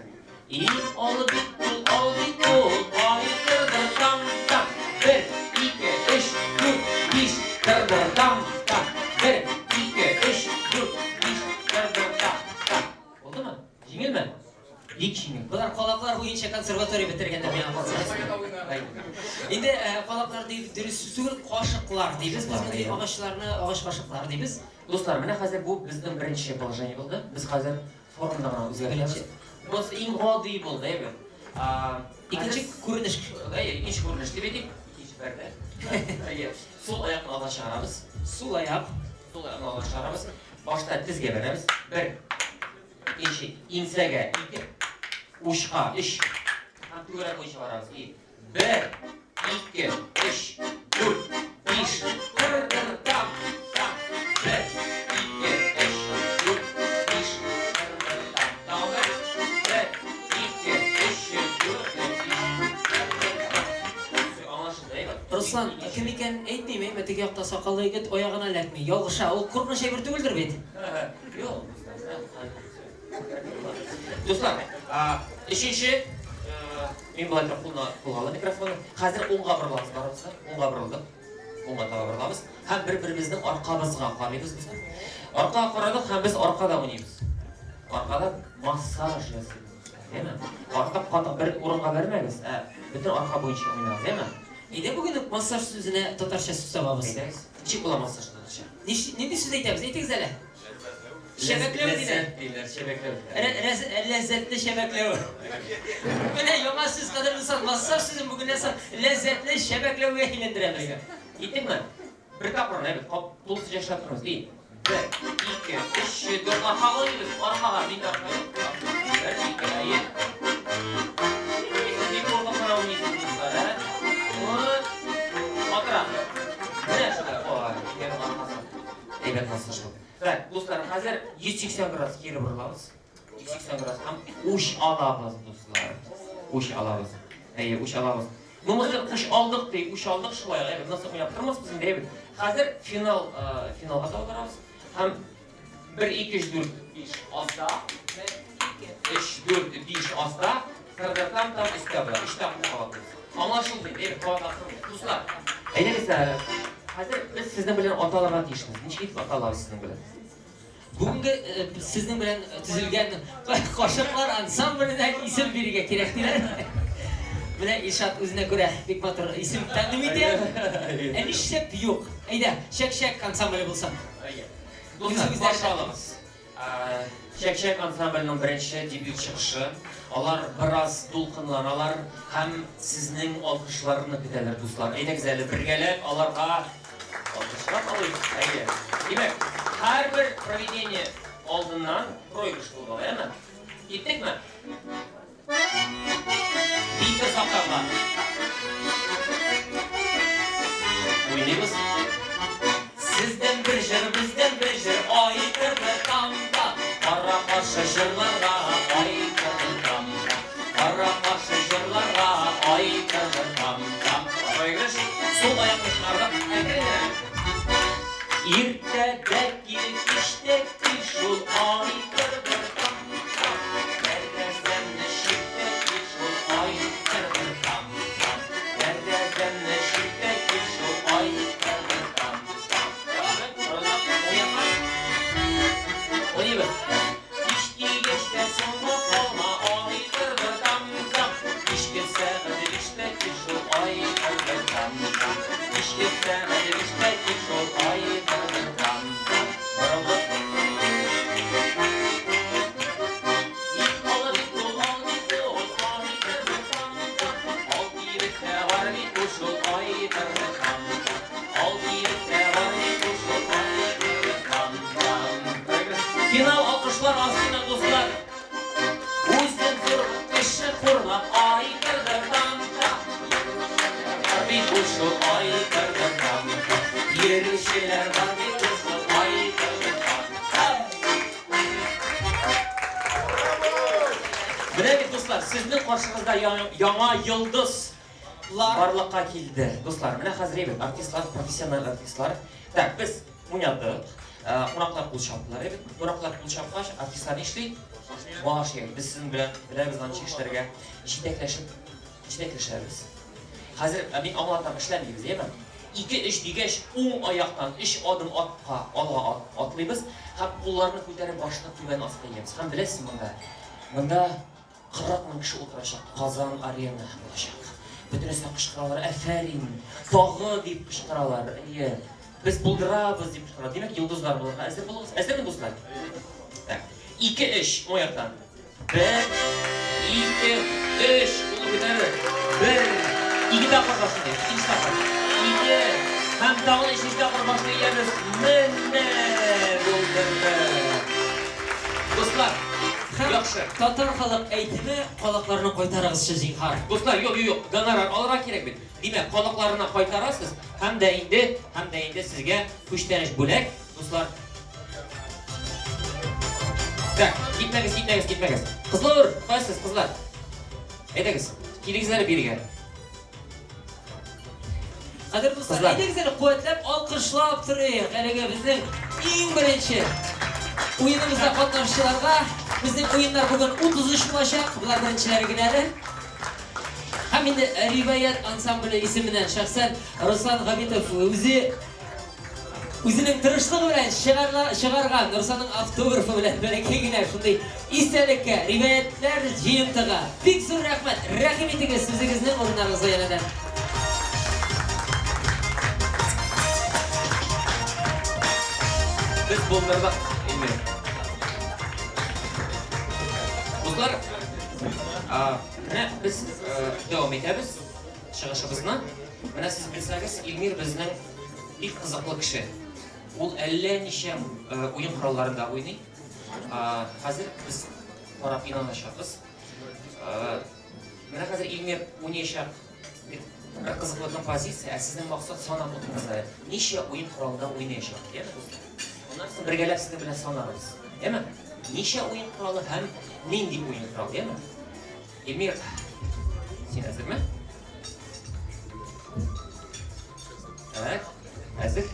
Olib aytırdır tam tam. 1, 2, 3, 4, 5, tırdır tam tam. 1, 2, 3, 4, 5, tırdır tam tam. Oldu mu? Jingil mi? Jingil. Bular qoloqlar bo'yicha konservatoriya bitirganda men qolsangiz. Endi qoloqlar deydi, durust qoshiqlar deymiz. Biz bunday og'ish qoshiqlar deymiz. Do'stlar, mana hozir bu bizning birinchi положение bo'ldi. Biz hozir formada o'zgartiramiz. Bu eng oddiy bo'ldi, ey. İkinci ko'rinish. İkinci ko'rinish deb ayting. İkinci perde. Sol oyoqni olga chiqaramiz. Sol oyoq. So'lni olga chiqaramiz. Boshda tizga beramiz. 1. Ikkinchi ensaga 2. Ushqa 3. Ham to'g'ri qo'yishib boramiz. 1, 2, 3, 4, 5. Tam. 1, 2, 3, 4, 5. Tamam. 1, 2, 3, 4, 5. Anlaşıldı, eyvallah. Ruslan, kim ekan aytmayman, men tegi yoqda soqolli yigit oyog'ini alatmay. Yolg'isha, u qo'rqinch bir tugildir bet. Yo'q. Do'stlar, uchinchi men bu yerda qo'lga mikrofonni hozir o'ngga burilamiz, baribizlar. O'ngga burildik. O'ngga burilamiz. Ham bir-birimizning orqamizga qaraymiz biz. Orqaga qaradik, ham biz orqada o'ynaymiz. Orqada massaj yasaymiz. Deymi? Orqa qattiq bir o'ringa bermaymiz. Butun orqa bo'yicha o'ynaymiz, deymi? Endi bugun massaj so'zini tatarcha so'zlaymiz. Ichi qo'la massaj tatarcha. Nima so'z aytamiz? Aytingiz ala. Şebeklev deydilar, şebeklev. Lezzetli şebeklev. Buna yomasız kadar insan massaj sözün bugün nasıl lezzetli şebeklev eğlendiremiz. Gittin mi? Bir kapırın, evet. Dolu sıcak şartlarımız değil. 1, 2, 3, 4, arkalayız. Arkalar, bir dakika. 1, 2, ayı. Bir korku sana oynayacağız. Oturak. Ne şurada? Yerin arkası. Evet, massaj bu. Evet, dostlarım, hazır 180 gradus geri burilamiz. 180 gradus ham ush olamiz, do'stlar. Ush olamiz. Ush olamiz. Nima ush oldik deb, ush oldik shulay, evet, nasıl o'ynab turamiz biz deb. Hozir finalga to'g'ramiz. Ham 1 2 3 4 5 asta, 3 4 5 asta, qirqdan tam ustida, ishdan qo'yamiz. Anlaşıldı, evet, do'stlar. Aytingizlar, hozir biz sizning bilan otalarga deyishimiz. Necha yil otalar sizning bilan? Bugungi sizning bilan tuzilgan qo'shiqlar ansamblidan ism beriga kerakdilar. Buna Irshad o'zine ko'ra Bekmatur ism tanlamaydi. Enishab yo'q. Ayda, shak ansambli bo'lsam. Do'stlar, boshlaymiz. Shak ansamblining birinchi debyut chiqishi. Ular biroz to'lqinlanalar, ham sizning olqishlaringizni kutalar do'stlar. Aytingizlar, birgalab ularga olqishlar qo'ying. Ayda. Demak, har bir проведение oldindan proyekt bo'ldi, deymi? Yetdikmi? Bitta soqqa. O'ynaymiz. Менә бит дуслар, сезнең каршыгызда яңа йолдыз барлыкка килде. Дуслар, менә хәзер бит артистлар, профессиональ артистлар. Так, без уйнадык. Кунаклар кул чаптылар бит. Кунаклар кул чапкач, артистлар эшли. Баш ягы. Без сезнең белән беләбез аны эшләргә җитәкләшәбез. Хәзер мин аңлатам эшләмибез, яме? 2-3 дигәч, уң аяктан 3 адым атка алга атлыйбыз. Һәм кулларны күтәреп башны түбән астка иябез. Һәм беләсез монда 40 мең кеше утырачак. Казан арена булачак. Бөтенесе кычкыралар, әфәрин, тагы дип кычкыралар. Без булдырабыз дип кычкыралар. Димәк, йолдызлар булырга әзер булыгыз. Әзерме, дуслар? Так. 2-3 ояктан. 1 2 3 кулы күтәреп. 1 2 тапкыр башлый. 2 тапкыр. 2 һәм тагы 3 тапкыр башлыйбыз. Менә булдырды. Дуслар, яхшы. Татар халык әйтеме, калакларны кайтарыгызчы зинһар. Дуслар, юк, гонорар алырга кирәк бит. Димәк, калакларына кайтарасыз, һәм дә инде сезгә күчтәнеш бүләк, дуслар. Так, китмәгез. Кызлар, кайсыз кызлар? Әйдәгез, килегезләр биргә. Кадер дуслар, әйдәгез куәтләп алкышлап торыйк. Әлегә безнең иң беренче уенымызда катнашучыларга, безнең уеннар бүген 33 булачак, булар беренчеләре генә. Һәм инде риваят ансамбле исеменнән шәхсән Руслан Габитов үзенең тырышлыгы белән чыгарган Русланның автографы белән бәләкәй генә шундый истәлеккә риваятлар җыентыгы. Бик зур рәхмәт. Рәхим итегез сүзегезнең урыннарыгызга янәдән. Без булдырдык. Дуслар, менә без дәвам итәбез чыгышыбызны. Менә сез белсәгез, Илмир безнең бик кызыклы кеше. Ул әллә ничә уен коралларында уйный. Хәзер без карап инаначакбыз. Менә хәзер Илмир уйнаячак бик кызыклы композиция, сезнең максат санап утырганда ничә уен коралында уйнаячак, яме дуслар? Оннан соң бергәләп сезнең белән санарбыз. Яме? Ничә уен коралы һәм нинди уен коралы, яме? Илмир, син әзерме? Так, әзер.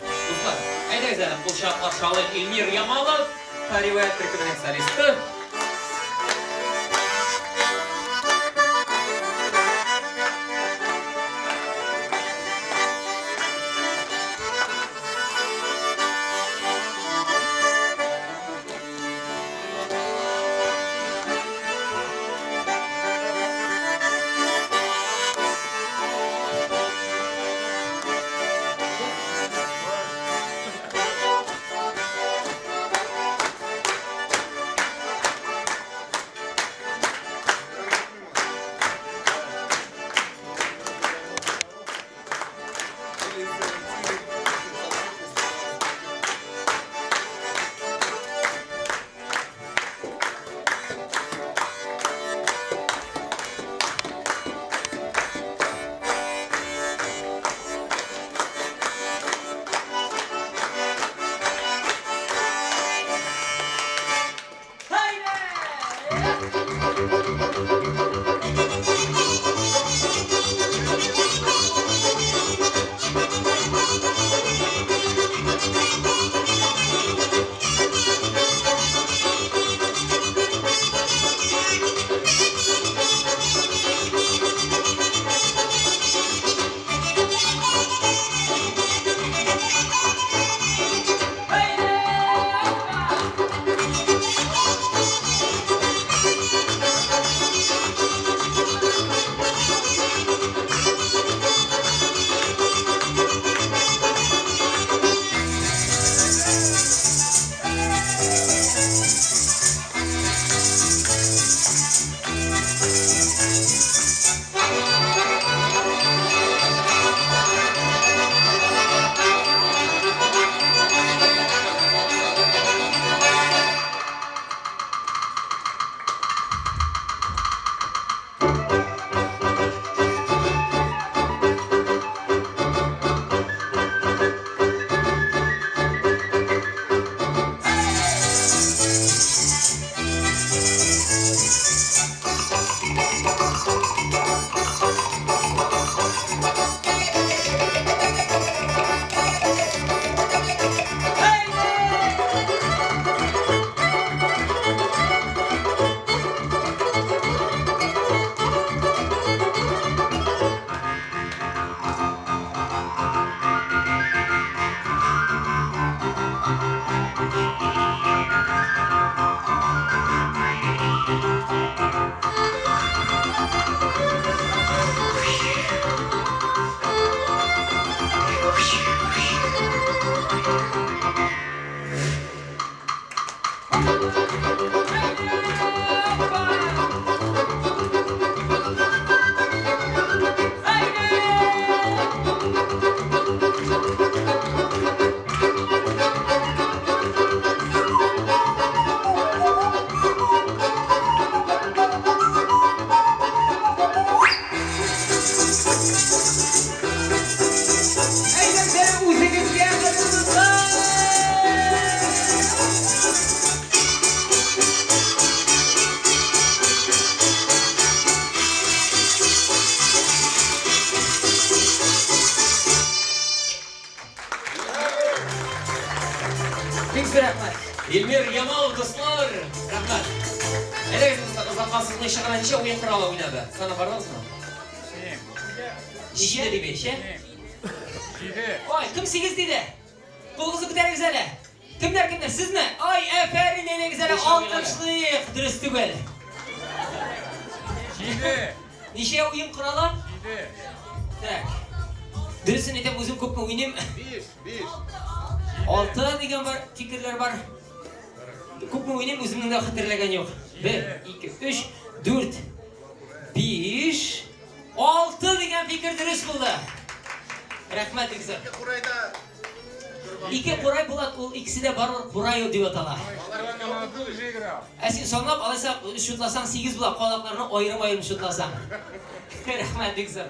Дуслар, әйдәгез әле кул чаплап шалып Илмир Ямалов, риваят төркеменең солисты. Elmir Yamal dostlar. Rahmat. Elegizingizda qizaqasizmi ishi qana necha o'yin quroli o'ynadi? Sana bordingizmi? Necha dedi besh, Oy, kim 8 dedi? Qo'lingizni ko'taringiz hali. Kimlar? Sizmi? Oy, afarin elegizlar, olqishlik. Durust tugul. Necha o'yin quroli? Tak. Durustini aytib o'zim ko'pmi o'ynayman? 5. 6 degan bir fikrlar bor. Ko'pmi o'ynayman o'zimning de xatirlagan yo'q. 1, 2, 3, 4, 5, 6 degan fikr durust bo'ldi. Rahmat sizga. İki Quray bo'ladi, u ikkisida baribir Qurayo deb ataladi. Sen sonlab olasan, shutlasang 8 bo'ladi, qoloqlarni ayrim shutlasang. Rahmat sizga.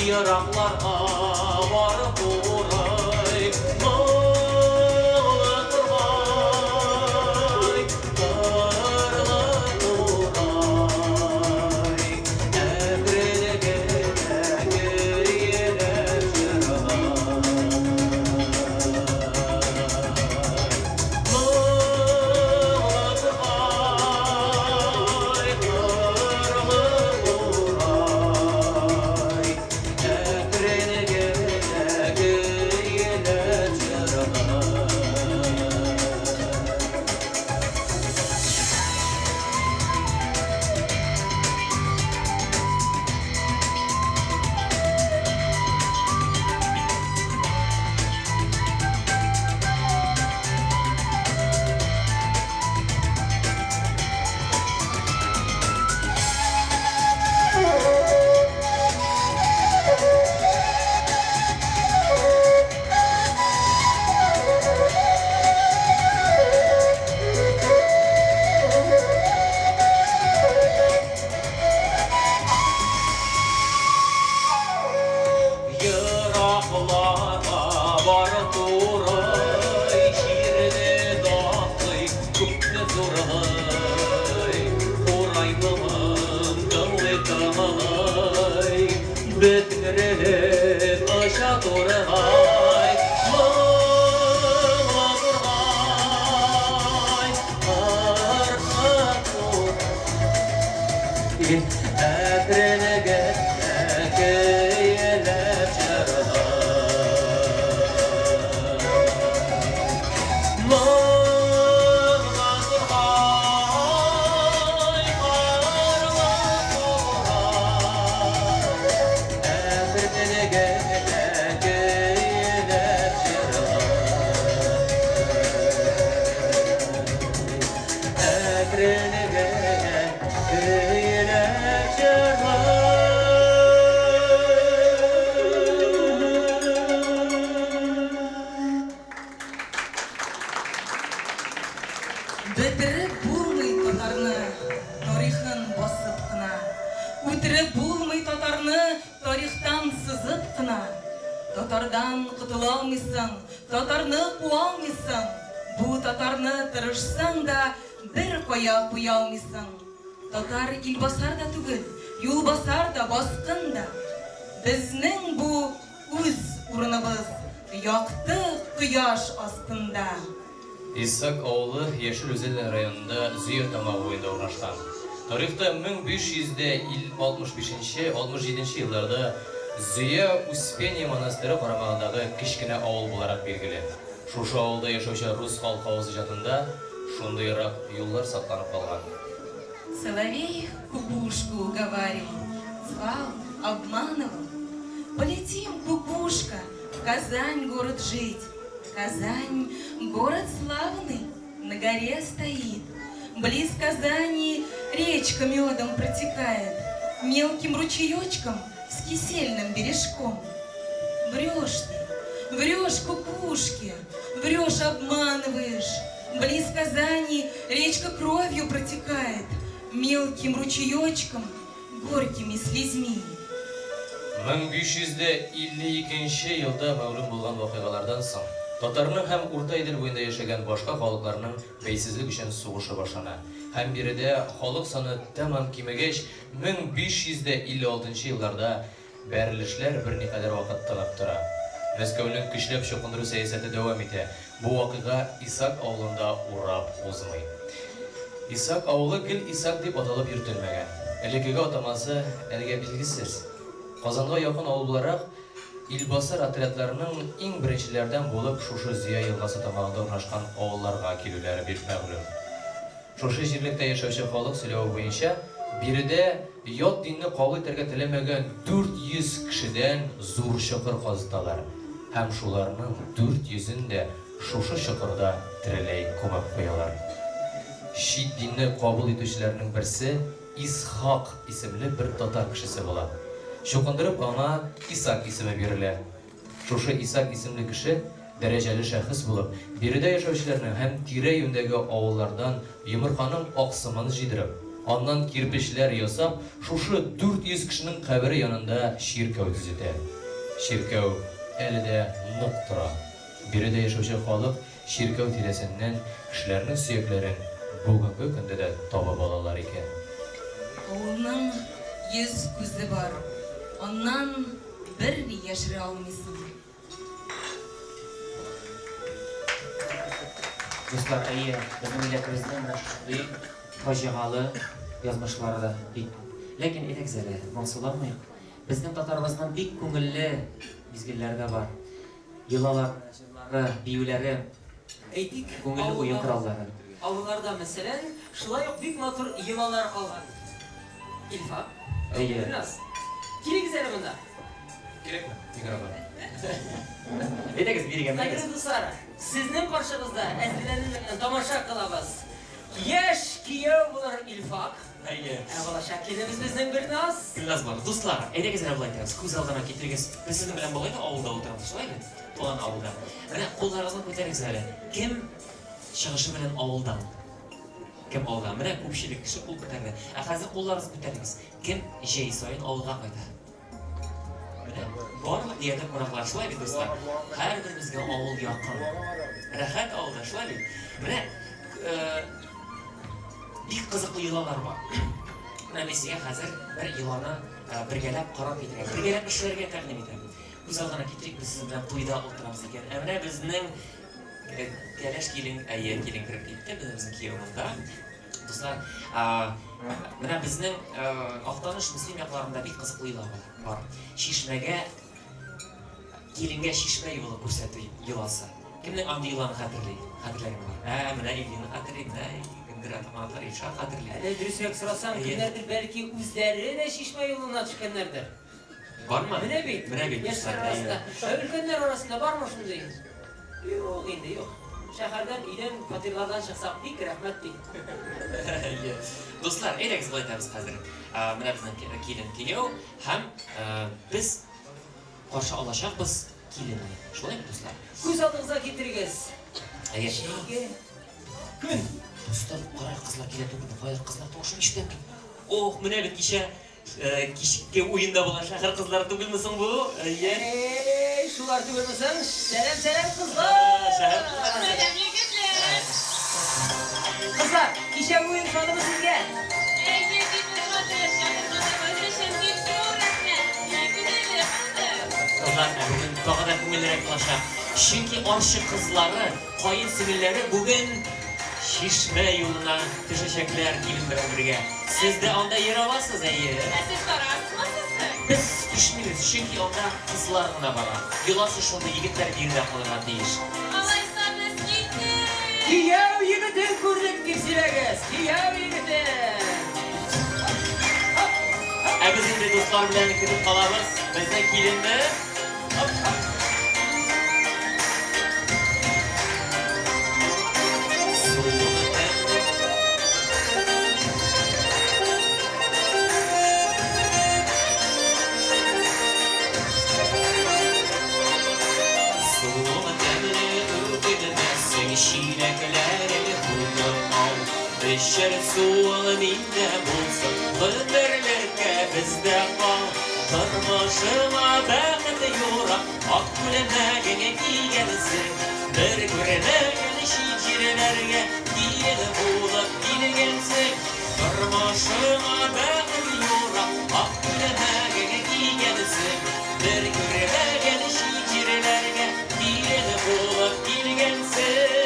Yaraklarga varıp uğray, mağla durgay, darla uğray, emrine gene geriyelep çıray. Mağla durgay, darla uğray, Бітіріп болмай татарны, тарихын басып қына. Өтіріп болмай татарны, тарихтан сызып қына. Татардан құтыла алмайсың, татарны қуа алмайсың. Бұл татарны тырышсаң да, бір қоя алмайсың. Татар илбасар да түгіл, юлбасар да басқын да. Біздің бұл өз урыныбыз, яқты құяш астында. Исак ауылы Яшел Өзен районында Зүйе тамағы бойында орнашқан. Тарихта 1565-67 елларда Зүйе Успение монастыры қарамағындағы кішкене ауыл боларақ белгілі. Шушы ауылда яшаучы рус халқы ауызы жатында шондайырақ юллар сакланып қалған. Соловей кукушку уговаривал, звал, обманывал. Полетим, кукушка, в Казань город жить. Казань город славный, на горе стоит. Близ Казани речка медом протекает, мелким ручеечком с кисельным бережком. Врешь ты, врешь, кукушки, врешь, обманываешь. Близ Казани речка кровью протекает, мелким ручеечком, горькими слезьми. 1552 елда мәгълүм булган вакыйгалардан соң татарның һәм Урта Идел буенда яшәгән башка халыкларның бәйсезлек өчен сугышы башлана. Һәм биредә халык саны тәмам кимегәч, 1556 елларда бәрелешләр берникадәр вакыт тынып тора. Мәскәүнең көчләп чукындыру сәясәте дәвам итә. Бу вакыйга Исак авылында урап узмый. Исак авылы гел Исак дип аталып йөртелмәгән. Элекеге атамасы әлегә билгесез. Казанга якын авыл буларак Илбасар отрядларының иң беренчеләрдән булып шушы Зыя елгасы тамагында урнашкан авылларга килүләре бик мәгълүм. Шушы җирлектә яшәүче халык сөйләве буенча, биредә ят динне кабул итәргә теләмәгән 400 кешедән зур чокыр казыталар. Һәм шуларның 400-ен дә шушы чокырда тереләй күмеп куялар. Шит динне кабул итүчеләрнең берсе Исхак исемле бер татар кешесе була. Чукындырып аңа Исак исеме бирелә. Шушы Исак исемле кеше дәрәҗәле шәхес булып, биредә яшәүчеләрнең һәм тирә юньдәге авыллардан йомырканың аксымын җидереп, аннан кирпечләр ясап, шушы 400 кешенең кабере янында чиркәү төзетә. Чиркәү әле дә нык тора. Биредә яшәүче халык чиркәү тирәсеннән кешеләрнең сөякләрен бүгенге көндә дә табып алалар икән. Авылның 100 күзе бар. Ondan bir яшерә алмыйсың. Дуслар, әйе, безнең милләтебезнең шундый фаҗигалы язмышлары да бик. Ләкин әйтәксәле, моңсуламыйк. Безнең татарыбызның бик күңелле мизгелләре дә бар. Йолалар, җырлары, биюләре, Әйтик, күңелле уен кораллары. Авылларда мәсәлән, шулай ук бик матур йолалар калган. Илфа. Әйе. Кирегез әле монда. Кирәкме? Микрофон. Әйтәгез бирегә мәгез. Хәйрәтле дуслар, сезнең каршыгызда әзерләнелгән тамаша кылабыз. Яшь кияү булыр Илфак. Әйе. Булачак килебез безнең бер наз. Гөлназ бар. Дуслар, әйтәгез әле булай итәбез. Күз алдына китерегез. Без сезнең белән булай да авылда утырабыз, шулаймы? Туган авылда. Менә кулларыгызны күтәрегез әле. Кем чыгышы белән авылдан? Кем авылда? Менә күпчелек кеше кул күтәрде. Ә хәзер кулларыгызны күтәрегез. Кем җәй саен авылга кайта? Барлык диярдә кунаклар шулай бит, дуслар. Һәрберебезгә авыл якын. Рәхәт авылда шулай бит. Менә бик кызыклы йолалар бар. Менә мин сезгә хәзер бер йоланы бергәләп карап китәргә, бергәләп эшләргә тәкъдим итәм. Күз алдына китерик, без сезнең белән туйда утырабыз икән. Ә менә безнең кәләш килен, әйе, килен кирип китте, безнең киявымда. Дуслар, менә безнең Актаныш мөслим якларында бик кызыклы йола бар. Чишмәгә киленгә чишмә юлы күрсәтү йоласы. Кемнең андый йоланы хәтерләгән бар? Менә Илгине хәтерлим, кемдер атаматыр Илшат хәтерли. Әле дөресрәк сорасам, кемнәрдер бәлки үзләре дә чишмә юлына төшкәннәрдер. Бармы? Менә бит. Яшьләр арасында, өлкәннәр арасында бармы шундый? Юк, инде юк. Шәһәрдән өйдән фатирлардан чыксак бик рәхмәт бит. Дуслар, әйдәгез булай итәбез хәзер. Менә безнең килен кияү һәм без каршы алачакбыз киленне. Шулай, дуслар. Күз алдыгызга китерегез. Әйе. Көн Usta, qara qizlar keladi, qo'yar qizlar to'g'ri ishdan. Oh, mana bit kishki o'yinda bo'lgan shahar qizlari tugilmasin bu? Shular tugilmasin. Salam qizlar. Shahar Qizlar, kisha o'yin qadimi sizga? Qizlar bugün tog'ada ko'ngilliroq bo'lishadi. Chunki oshi qizlari, qoyin singillari bugün Şişme yo'luna teşekkürler kelin bilan birga. Siz de onda yer olasiz, Siz so'rasizmi? Biz tushmaymiz, chunki onda qizlar g'ina bor. Yo'lasi shunda yigitlar bir yerda qolgan deyish. Kiyov yigitin ko'rdik kepsilagiz. Kiyov yigitin. Biz endi do'stlar bilan kirib qolamiz. Bizning kelinni Beşer sualın inde bulsun, Kıdırlarka bizde kal. Tırmışıma bakıt yorak, Akkulemegene giyensin. Bir göremegen şiirlerge, Giyeni bulup giyensin. Tırmışıma bakıt yorak, Akkulemegene giyensin. Bir göremegen şiirlerge, Giyeni bulup giyensin.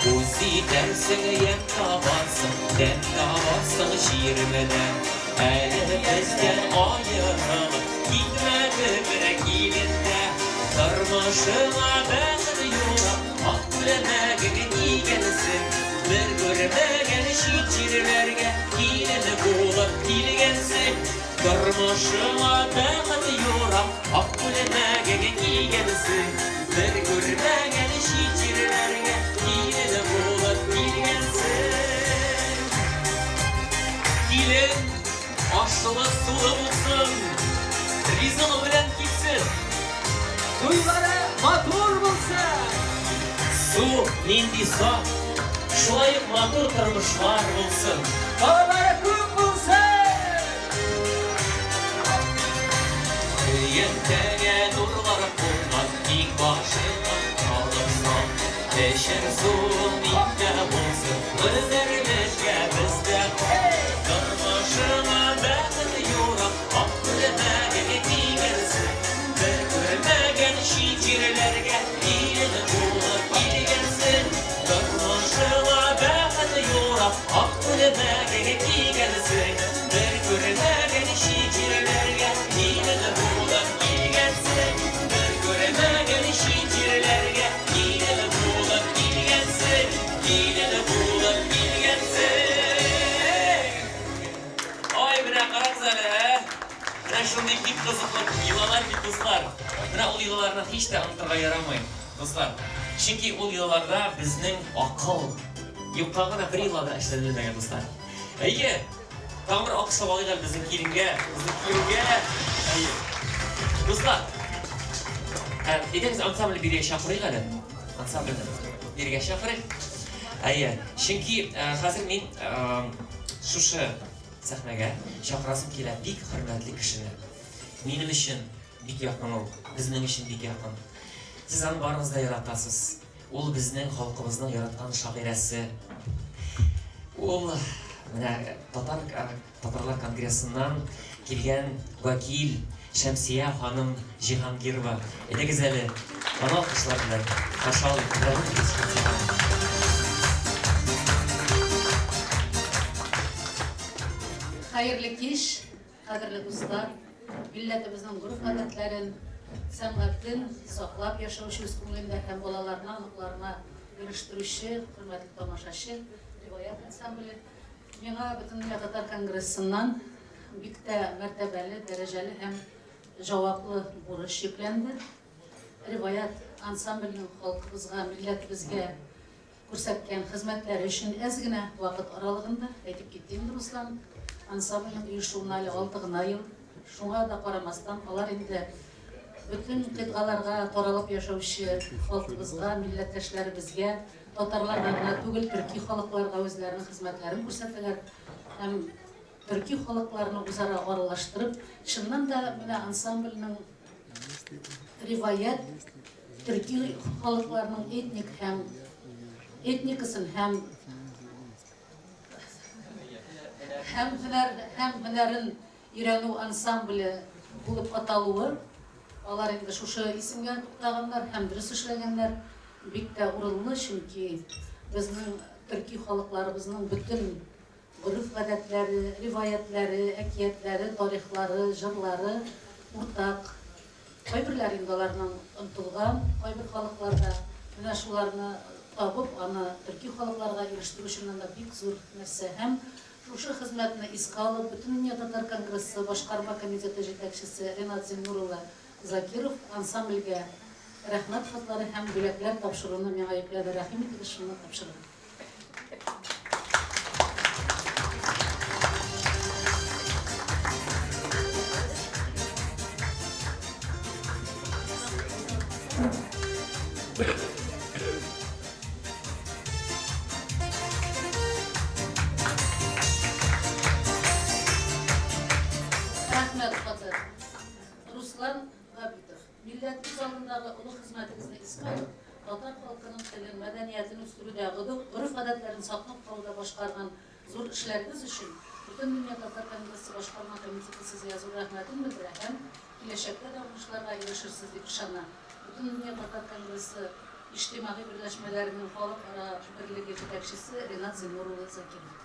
Uzi dersin yen kabarsın, den kabarsın şiirmeden. Eli bizden ayrılıp gitmedi bir gilinde. Tırmışıma bakıt yorak, Akkulemegene giyensin. Bir görmegen şiirlerge, Giyeni bulup giyensin. Tırmışıma bakıt yorak, Akkulemegene giyensin. Bir görmegen şiirlerge, Giyeni bulup giyensin. Gilin aşılı sulu bulsun, Rizal bilen gitsin. To'ylari motor bo'lsa. Su nindi saf, şulayıp matur turmuşlar bulsun. Balaları ko'p bo'lsa. Yentege nurlar bulmak ilk başına kalırsan. Beşer su ninde bulsun, Kıdırlarka bizde kal. Tırmışıma bakıt yorak, Akkulemegene giyensin. Bir görmegen şiirlerge, Giyeni bulup giyensin. Tırmışıma bakıt yorak, Akkulemegene giyensin. Bir görmegen şiirlerge, Giyeni bulup giyensin. Bir görmegen şiirlerge, Giyeni bulup giyensin. Giyeni bulup giyensin. Ay bire qarangiz hele. Mana shunday bit qiziqlik yillar bit do'stlar. Mana ul yillarni hech de unuttirga yaramaydi do'stlar. Chunki ul yillarda bizning aql yo'qligini bir yillarda ishlanilmagan do'stlar. Ayye, tamir oqish savolilar bizning kelinga. Ayye. Do'stlar. Dediniz ansambl biriga chaqiring hali. Ansamblni biriga chaqiring. Ayye, chunki hozir men shusha sahnaga chaqirasim keladi bek hurmatli kishini. Mening uchun bek yaqin ol, bizning uchun bek yaqin. Siz ham baringizda yaratasiz. Ul bizning xalqimizning yaratgan shoirasi. Ul mana Tatarlar kongressidan kelgan vakil Shamsiya xonim Jihangirova. Güzeli. Bana alkışlar bilen. Maşallah. Hayırlı kiş, qadrli dostlar, milletimizin grup adetlerin, sanatın saklap yaşamışı üst konuğunda hem bolalarına, anıklarına görüştürüşü, hürmetli tamaşaşı, rivayet ansambli. Mena bütün Tatar Kongresi'nden büyükte mertebeli, dereceli hem cevaplı buruş yüklendi. Rivayet ansamblinin halkımızga, milletimizge ko'rsatgan hizmetlari uchun ozgina vaqt aralığında aytib ketdim do'stlar. Ansamblning uyushuvunali 6 yil. Shunga da qaramasdan ular endi bütün kıtgalarga taralып yaşaучы халкыбызга, милләттәшләребезгә, татарларга гына түгел, төрки халыкларга үзләренең хезмәтләрен күрсәтәләр. Һәм төрки халыкларны үзара аралаштырып, шуннан да менә ансамбльнең риваят төрки халыкларның этникасын һәм һөнәрен өйрәнү ансамбле булып аталуы, алар инде шушы исемгә туктаганнар һәм дөрес эшләгәннәр, бик тә урынлы, чөнки безнең төрки халыкларыбызның бөтен гореф-гадәтләре, риваятләре, әкиятләре, тарихлары, җырлары уртак. Кайберләр инде аларның онытылган, кайбер халыкларда менә шуларны табып, аны төрки халыкларга ирештерү өчен да бик зур нәрсә. Һәм шушы хезмәтне искә алып, Бөтендөнья татар конгрессы башкарма комитеты җитәкчесе Ренат Зиннурулла Закиров ансамбльгә рәхмәт хатлары һәм бүләкләр тапшыруны миңа йөкләде. Рәхим итегез, шуны тапшырдым. Рәхмәт хаты. Руслан Габитов. Милләтебез алдындагы улы хезмәтегезне искә алып, татар халкының телен, мәдәниятен үстерүдәге гореф-гадәтләрен саклап калуда башкарган зур эшләрегез өчен Бөтендөнья татар конгрессы башкарма комитеты сезгә зур рәхмәтен белдерә һәм киләчәктә дә уңышларга ирешерсез дип ышана. Бөтендөнья татар конгрессы иҗтимагый берләшмәләренең халыкара берлеге җитәкчесе Ренат Зиннурулла Закиров.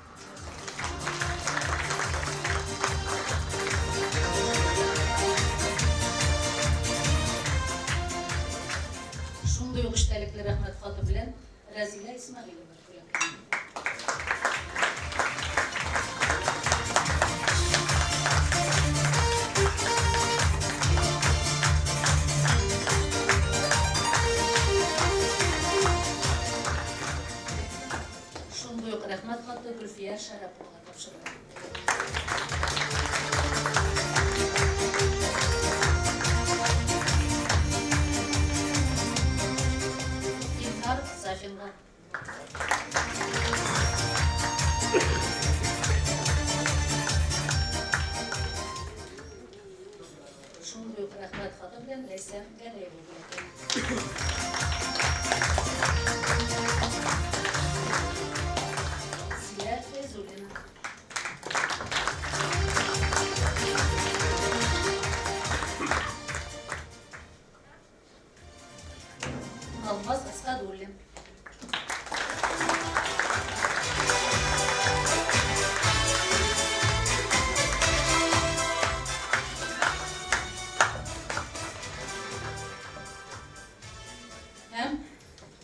Шундый ук эчтәлекле рәхмәт хаты белән Разилә Исмәгыйлова бүләкләнде. Шундый ук рәхмәт хаты Гөлфия Шәрәповага тапшырылды. Сафинга. Шундый ук рәхмәт хаты белән Ләйсән Гәрәева бүләкләнде. Зилә Фәйзуллина. Алмаз Асадуллин. Һәм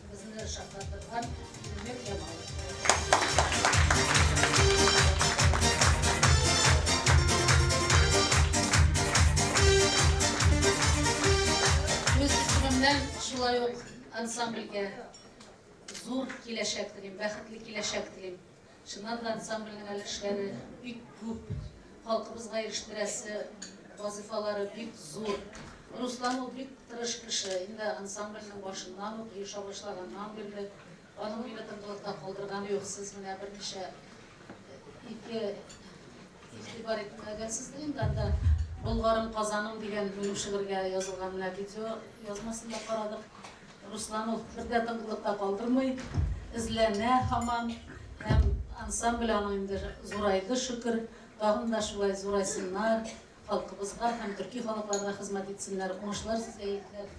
безне шатландырган Илмир Ямалов. Үз исемемнән шулай ук ансамбльгә зур киләчәк телим, бәхетле киләчәк телим. Шуннан да ансамбльнең эшләре бик күп, халкыбызга ирештерәсе вазифалары бик зур. Руслан ул бик тырыш кеше, инде ансамбльнең башыннан ук оеша башлаганнан бирле аның мине тынлыкта калдырганы юк. Сез менә берничә игътибар итмәгәнсез инде анда Болгарым Казаным дигән минем шигырьгә язылган менә видео язмасын да карадык. Руслан ул бер дә тынлыкта калдырмый, эзләнә һаман һәм ансамбль аның инде зурайды шөкер, тагын да шулай зурайсыннар. Халкыбызга һәм төрки халыкларга хезмәт итсеннәр, уңышлар сезгә итәләр.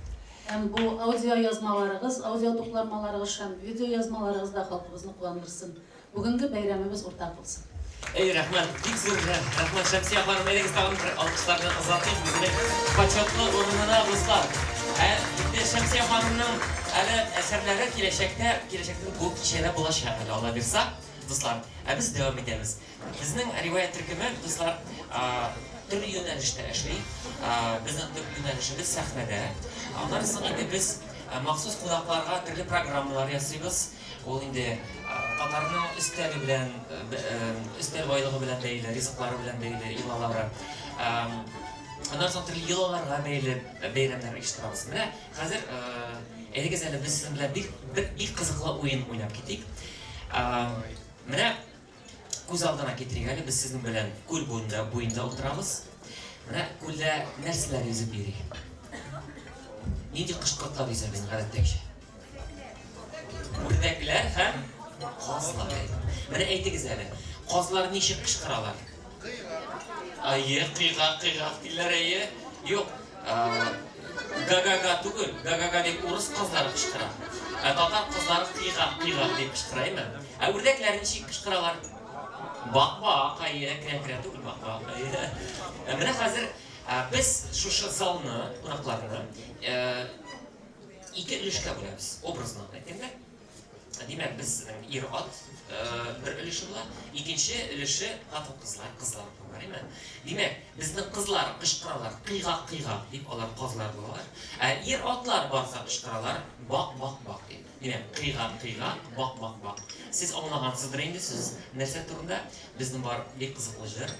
Һәм бу аудио язмаларыгыз, аудио тупланмаларыгыз һәм видео язмаларыгыз да халкыбызны куандырсын. Бүгенге бәйрәмебез уртак булсын. Рәхмәт, бик зур рәхмәт Шәмсия ханым, әйдәгез тагын бер алкышларны озатыйк безнең почетлы урынына дуслар. Инде Шәмсия ханымның әле әсәрләре киләчәктә бу кичәдә булачак, Алла бирсә, дуслар. Без дәвам итәбез. Безнең риваят төркеме, дуслар, төрле юнәлештә эшли. Безнең төп юнәлешебез сәхнәдә. Аннан соң инде без махсус кунакларга төрле программалар ясыйбыз. Ул инде татарның өстәле белән, өстәл байлыгы белән бәйле, ризыклары белән бәйле, ималары. Ondan sonra türlü yılalarga beyramlar iştiramiz. Mine hazır edegez әле biz sizin bilen bir kızıklı oyun oynap kettik. Mine көз алдына кетирик әле biz sizin bilen көл boyunda oturamiz. Mine көлдә нәрсәләр yüzüp йөри? Нинди кышкыртлар yüzer безнең гадәттәгечә? Үрдәкләр һәм казлар. Менә әйтегез әле. Казлар ничек кычкыралар? Айе, кыйгак диләр әйе. Юк. Гагага түгел. Гагага дип урыс кызлары кычкыра. Татар кызлары кыйгак дип кычкыраймы? Үрдәкләр ничек кычкыралар? Бак, айе, крәкрә түгел бак. Менә хәзер biz şuşa залны, кунакларны ике өлешкә бүләбез. Образны әйткәндә. Димәк, biz ир ат bir өлеше була, икенче өлеше хатын кызлар булган. Димәк, безнең кызлар кычкыралар, кыйгак дип алар казлар булалар. Ир атлар барса кычкыралар, бак дип. Димәк, кыйгак, бак. Siz аңлагансыздыр инде сез нәрсә турында? Безнең бар бик кызыклы җыр,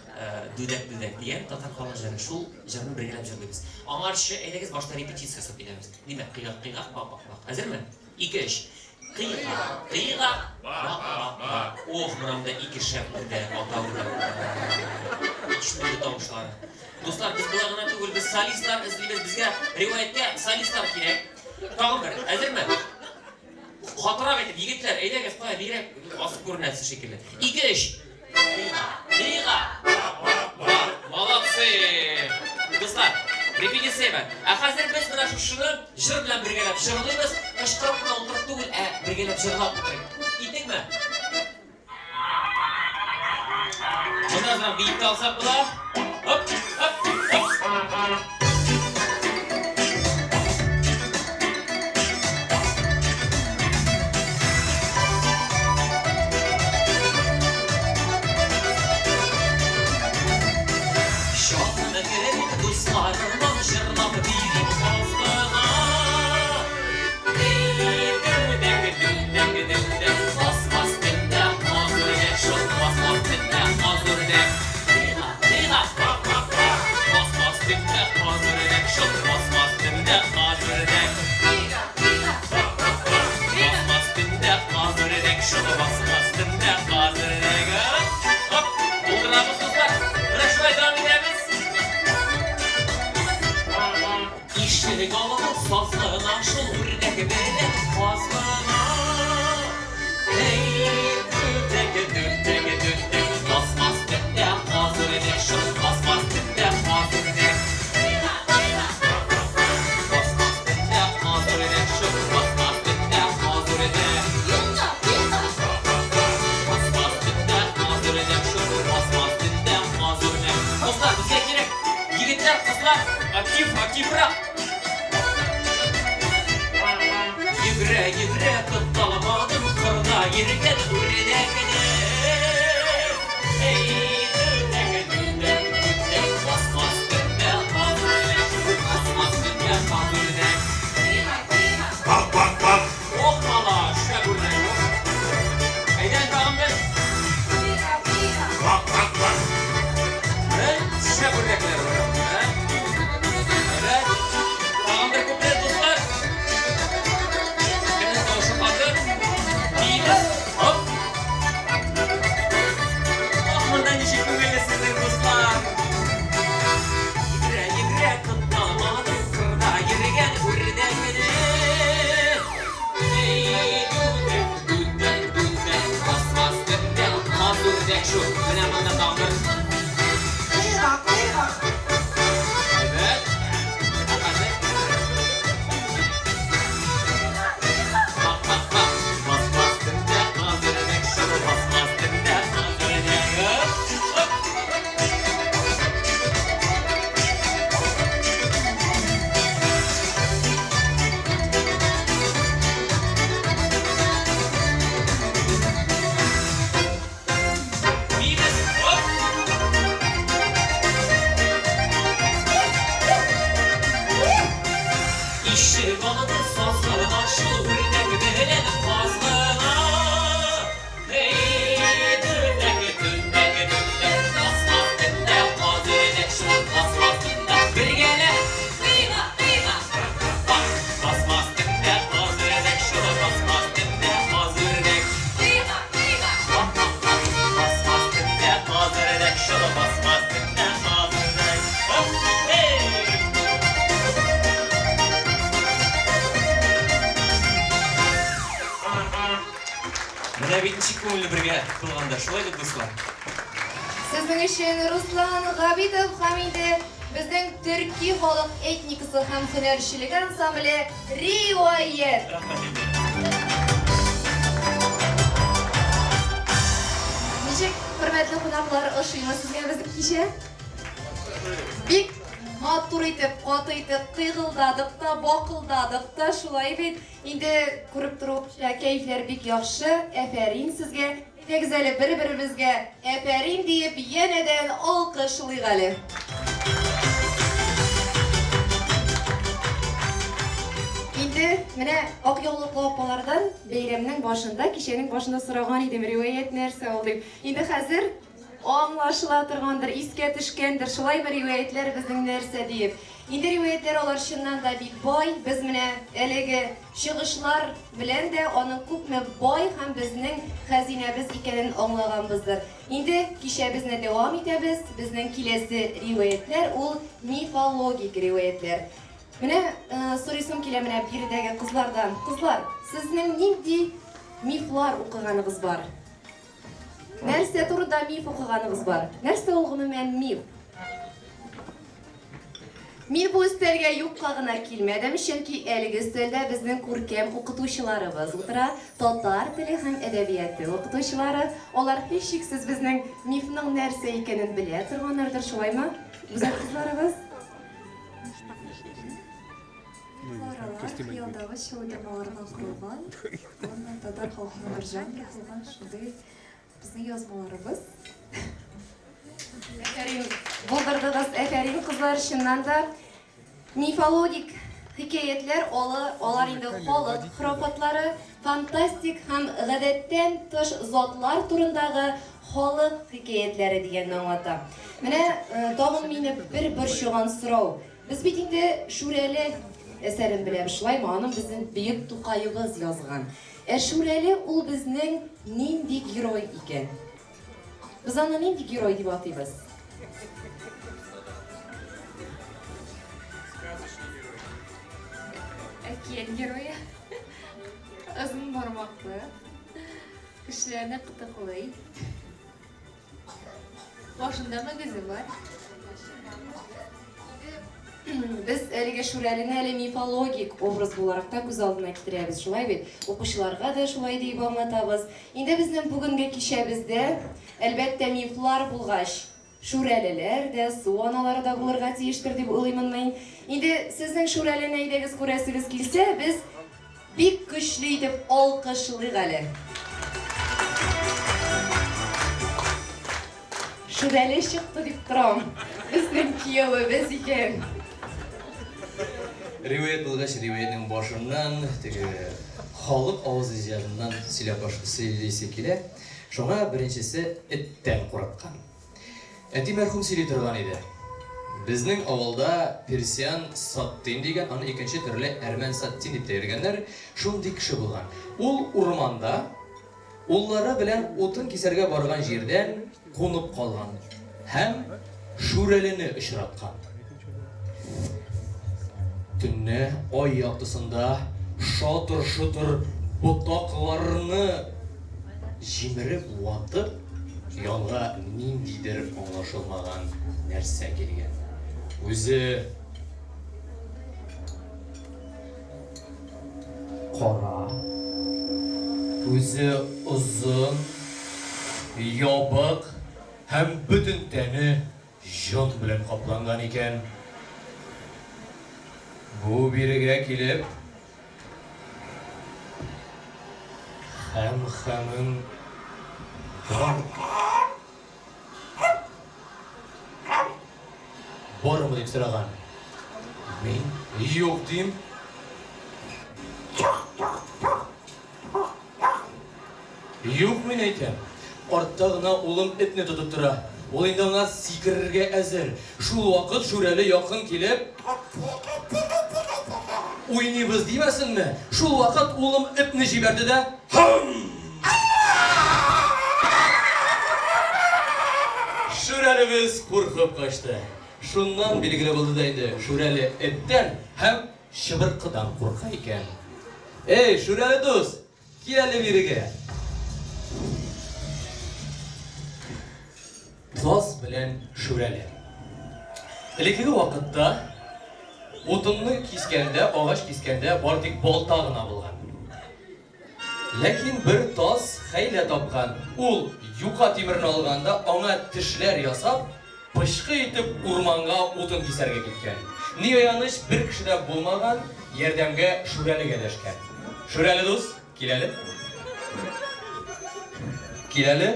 дүдәк дигән татар халык җыры. Шул җырны бергәләп җырлыйбыз. Аңарчы әйдәгез башта репетиция сап итәбез. Димәк, кыйгак, бак. Хәзерме? 2-3. Кыйгак, бак. Ох, менә ике шәпләрдә аталды. Ишетелде тавышлары. Дуслар, без булагына түгел, без солистлар эзлибез. Безгә риваяткә солистлар кирәк. Тагын бер, хәзерме? Хатırlап әйтеп, егетләр, әйдәгез, кая бирәк асып күренәсез шикелле. 2-3. Кыйгак. Молодцы. Дуслар, репетиция бар. Хәзер без менә шуны җыр белән бергәләп җырлыйбыз. Кычкырып кына утырып түгел, бергәләп җырлап утырыйк. Китекме? Шуннан соң бит алсак була. Хоп. Aktifrak. Yürü tuttalamadım kırda yürüken üredekine. Ey dündek basmaz dünde hazırlek. Bak. Oh mala şuna buradan yok. Eyden tamam ben. Bak. Şuna buradakiler var. Менә бит ничек күңелле бергә булганда, шулай дип дуслар. Сезнең өчен Руслан Габидов һәм инде безнең төрки халык этникасы һәм һөнәрчелеге ансамбле Риуаят. Рәхмәт инде. Ничек, хөрмәтле кунаклар, ошыймы сезгә безнең кичә? Бик матур итеп, каты итеп, кыйгылдадык та, бакылдадык та, шулай бит. Инде күреп торучы кәйфләр бик яхшы. Әфәрин сезгә. Әйдәгез әле бер-беребезгә әфәрин диеп янәдән алкышлыйк әле. Инде менә ак яулыклы апалардан бәйрәмнең башында, кичәнең башында сораган идем, риваять нәрсә ул дип. Инде хәзер аңлашыла торгандыр, искә төшкәндер, шулай бер риваятлар безнең нәрсә диеп. Инде риваятлар алар чыннан да бик бай, без менә әлеге чыгышлар белән дә аның күпме бай һәм безнең хәзинәбез икәнен аңлаганбыздыр. Инде кичә безне дәвам итәбез, безнең киләсе риваятлар ул мифологик риваятлар. Менә сорыйсым килә менә биредәге кызлардан. Кызлар, сезнең нинди мифлар укыганыгыз бар? Нәрсә турында миф укыганыгыз бар? Нәрсә ул гомумән миф? Мин бу өстәлгә юкка гына килмәдем, чөнки әлеге өстәлдә безнең күркәм укытучыларыбыз утыра, татар теле һәм әдәбияты укытучылары. Алар һичшиксез безнең мифның нәрсә икәнен белә торганнардыр, шулаймы? Үзәк кызларыбыз? Хыялдагы чылдырмаларга курылган, аны татар халкының бер жанры булган шундый безнең язмаларыбыз. Әфәрин, булдырдыгыз, әфәрин кызлар, чыннан да мифологик хикәятләр алар инде халык хөрәфатлары, фантастик һәм гадәттән тыш затлар турындагы халык хикәятләре дигәнне аңлата. Менә тагын мине бер борчыган сорау. Без бит инде Шүрәле әсәрен беләбез, шулаймы? Аның безнең бөек Тукайыбыз язган. Шүрәле ул безнең нинди герой икән? Biz аны нинди герой дип атыйбыз? Әкият герое. Озын бармаклы. Кешеләрне кытыклый. Башында мөгезе бар. Biz әлеге Шүрәлене әле мифологик образ буларак та күз алдына китерәбез, шулай бит. Укучыларга да шулай дип аңлатабыз. Инде безнең бүгенге кичәбездә әлбәттә мифлар булгач, Шүрәлеләр дә, су аналары да булырга тиештер дип уйлыймын мин. Инде сезнең Шүрәлене әйдәгез күрәсегез килсә, без бик көчле итеп алкышлыйк әле. Шүрәле чыкты дип торам. Безнең киявебез икән. Риваят булгач, риваятның башыннан, теге халык авыз иҗатыннан сөйлисе килә. Шуңа беренчесе эттән курыккан. Әти мәрхүм сөйли торган иде. Безнең авылда Персиан Саттин дигән, аны икенче төрле Әрмән Саттин дип тәгәргәннәр, шундый кеше булган. Ул урманда уллары белән утын кисәргә барган җирдән кунып калган һәм Шүрәлене очраткан. Төнне ай яктысында шатыр-шутыр ботакларны җимереп ватып, янга ниндидер аңлашылмаган нәрсә килгән. Үзе кара, үзе озын, ябык һәм бөтен тәне җан белән капланган икән. Бу бирегә килеп, һәм бармы дип сораган. Мин юк дим. Юк, мин әйтәм. Артта гына улым этне тотып тора. Ул инде аңа сикерергә әзер. Шул вакыт Шүрәле якын килеп, уйныйбыз димәсенме? Шул вакыт улым этне җибәрде дә, Шүрәлебез куркып качты. Шуннан билгеле булды да инде Шүрәле эттән һәм чыбыркыдан курка икән. Эй, Шүрәле дус, кил әле бирегә. toz bilan Şurali. Ilgari vaqtda o'tinni kiskanda, og'ash kiskanda bordik boltog'ina bo'lgan. Lekin bir toz xayla topgan. Ul yuqa temirni olganda ona tishlar yasab, pishqi etib o'rmonga o'tin kisarga ketgan. Niyoyanish bir kishida bo'lmagan, yordamga Şuraliga adashgan. Şurali do'st, kelali. Kelali.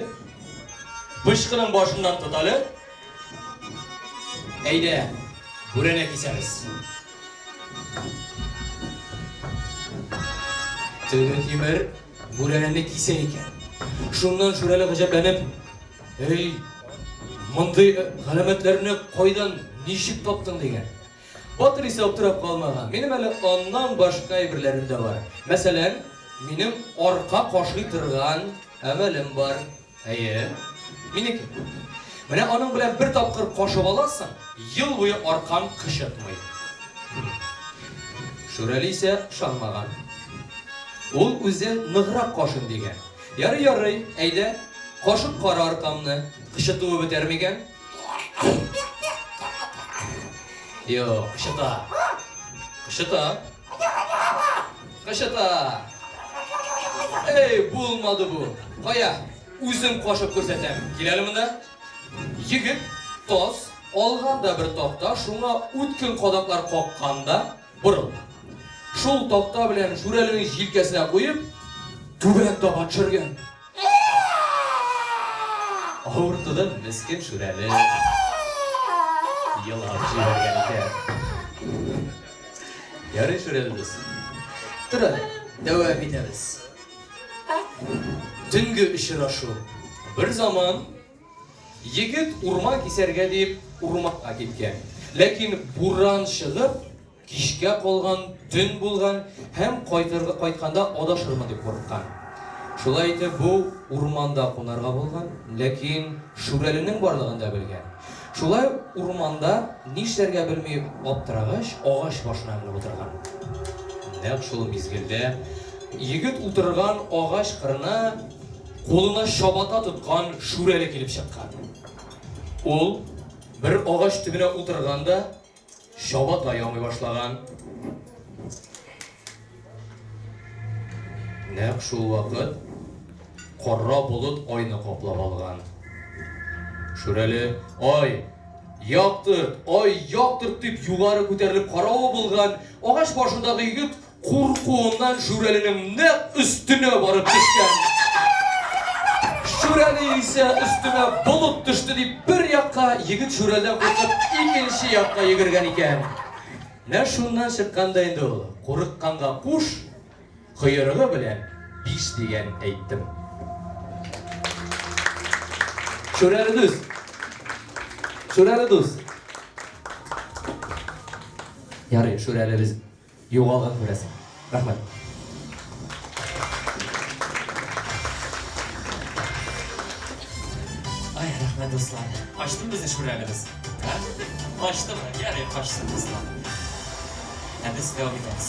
Pishqining boshidan tutali. Ayda, burana kesamiz. Tövbe temir buranani kisa ekan. Shundan Şurali g'ajablanib, "Ey, bunday g'alamatlarni qo'ydan nishib topding" degan. Botir esa o'tirib qolmagan. Mening hali ondan boshqa ibrlarim da bor. Masalan, mening orqa qoshli turgan amalim bor. Ayi, meniki. Mana onun bilan bir topqir qoshib olasan, yil bo'yi orqam qishitmaydi. Şurali esa ishonmagan. Ul o'zi nig'roq qoshim degan. Yari, ayda, qoshib qora orqamni qishitib bitarmigan? Yo'q, qishita. Ey, bo'lmadi bu. Qo'ya, o'zim qoshib ko'rsataman. Kelalimi-da? Yigit toz olganda bir toqta, shunga o'tkin qodoqlar qoqqanda buril. Shul toqta bilan Şuralining yelkasiga qo'yib, tuban topa tushirgan. O'rtada miskin Şurali yilab jibargan ekan. Yari Şurali do'st. Turadi, davom etamiz. Tungi uchrashuv. Bir zaman yigit o'rmon kesarga deb o'rmonga ketgan. Lekin bo'ron chiqib, kishga qolgan, tun bo'lgan, ham qaytganda adashirman deb qo'rqqan. Shulay etib bu o'rmonda qo'narga bo'lgan, lekin Şuralining borligini da bilgan. Shulay o'rmonda nishlarga bilmay o'ptirag'ash, og'ash boshini olib o'tirgan. Naq shul mezgilda yigit o'tirgan og'ash qirina qo'lina shobata tutgan Şurali kelib chiqqan. Ul bir og'ash tubina o'tirganda shobata yog'may boshlagan. Naq shu vaqt qora bulut oyni qoplab olgan. Şurali, "Oy, yoqtir" deb yuqori ko'tarilib qarov bo'lgan og'ash boshidagi yigit qo'rquvdan Şuralining naq ustuna borib tushgan. Şurali esa ustuna bulut tushdi deb bir yoqqa, yigit Şuralidan qo'rqib ikkinchi yoqqa yugurgan ekan. Na shundan chiqqanda endi u qo'rqqanga qush quyrug'i bilan 5 degan aytdim. Şurali do'st. Yari, Şurali biz yo'g'olgan ko'rasan. Rahmat. Ay, rahmat do'stlar. Qochdim bizni Şuralimiz. Ha? Qochdimi? Yari, qochdim do'stlar. Endi siz davom etamiz.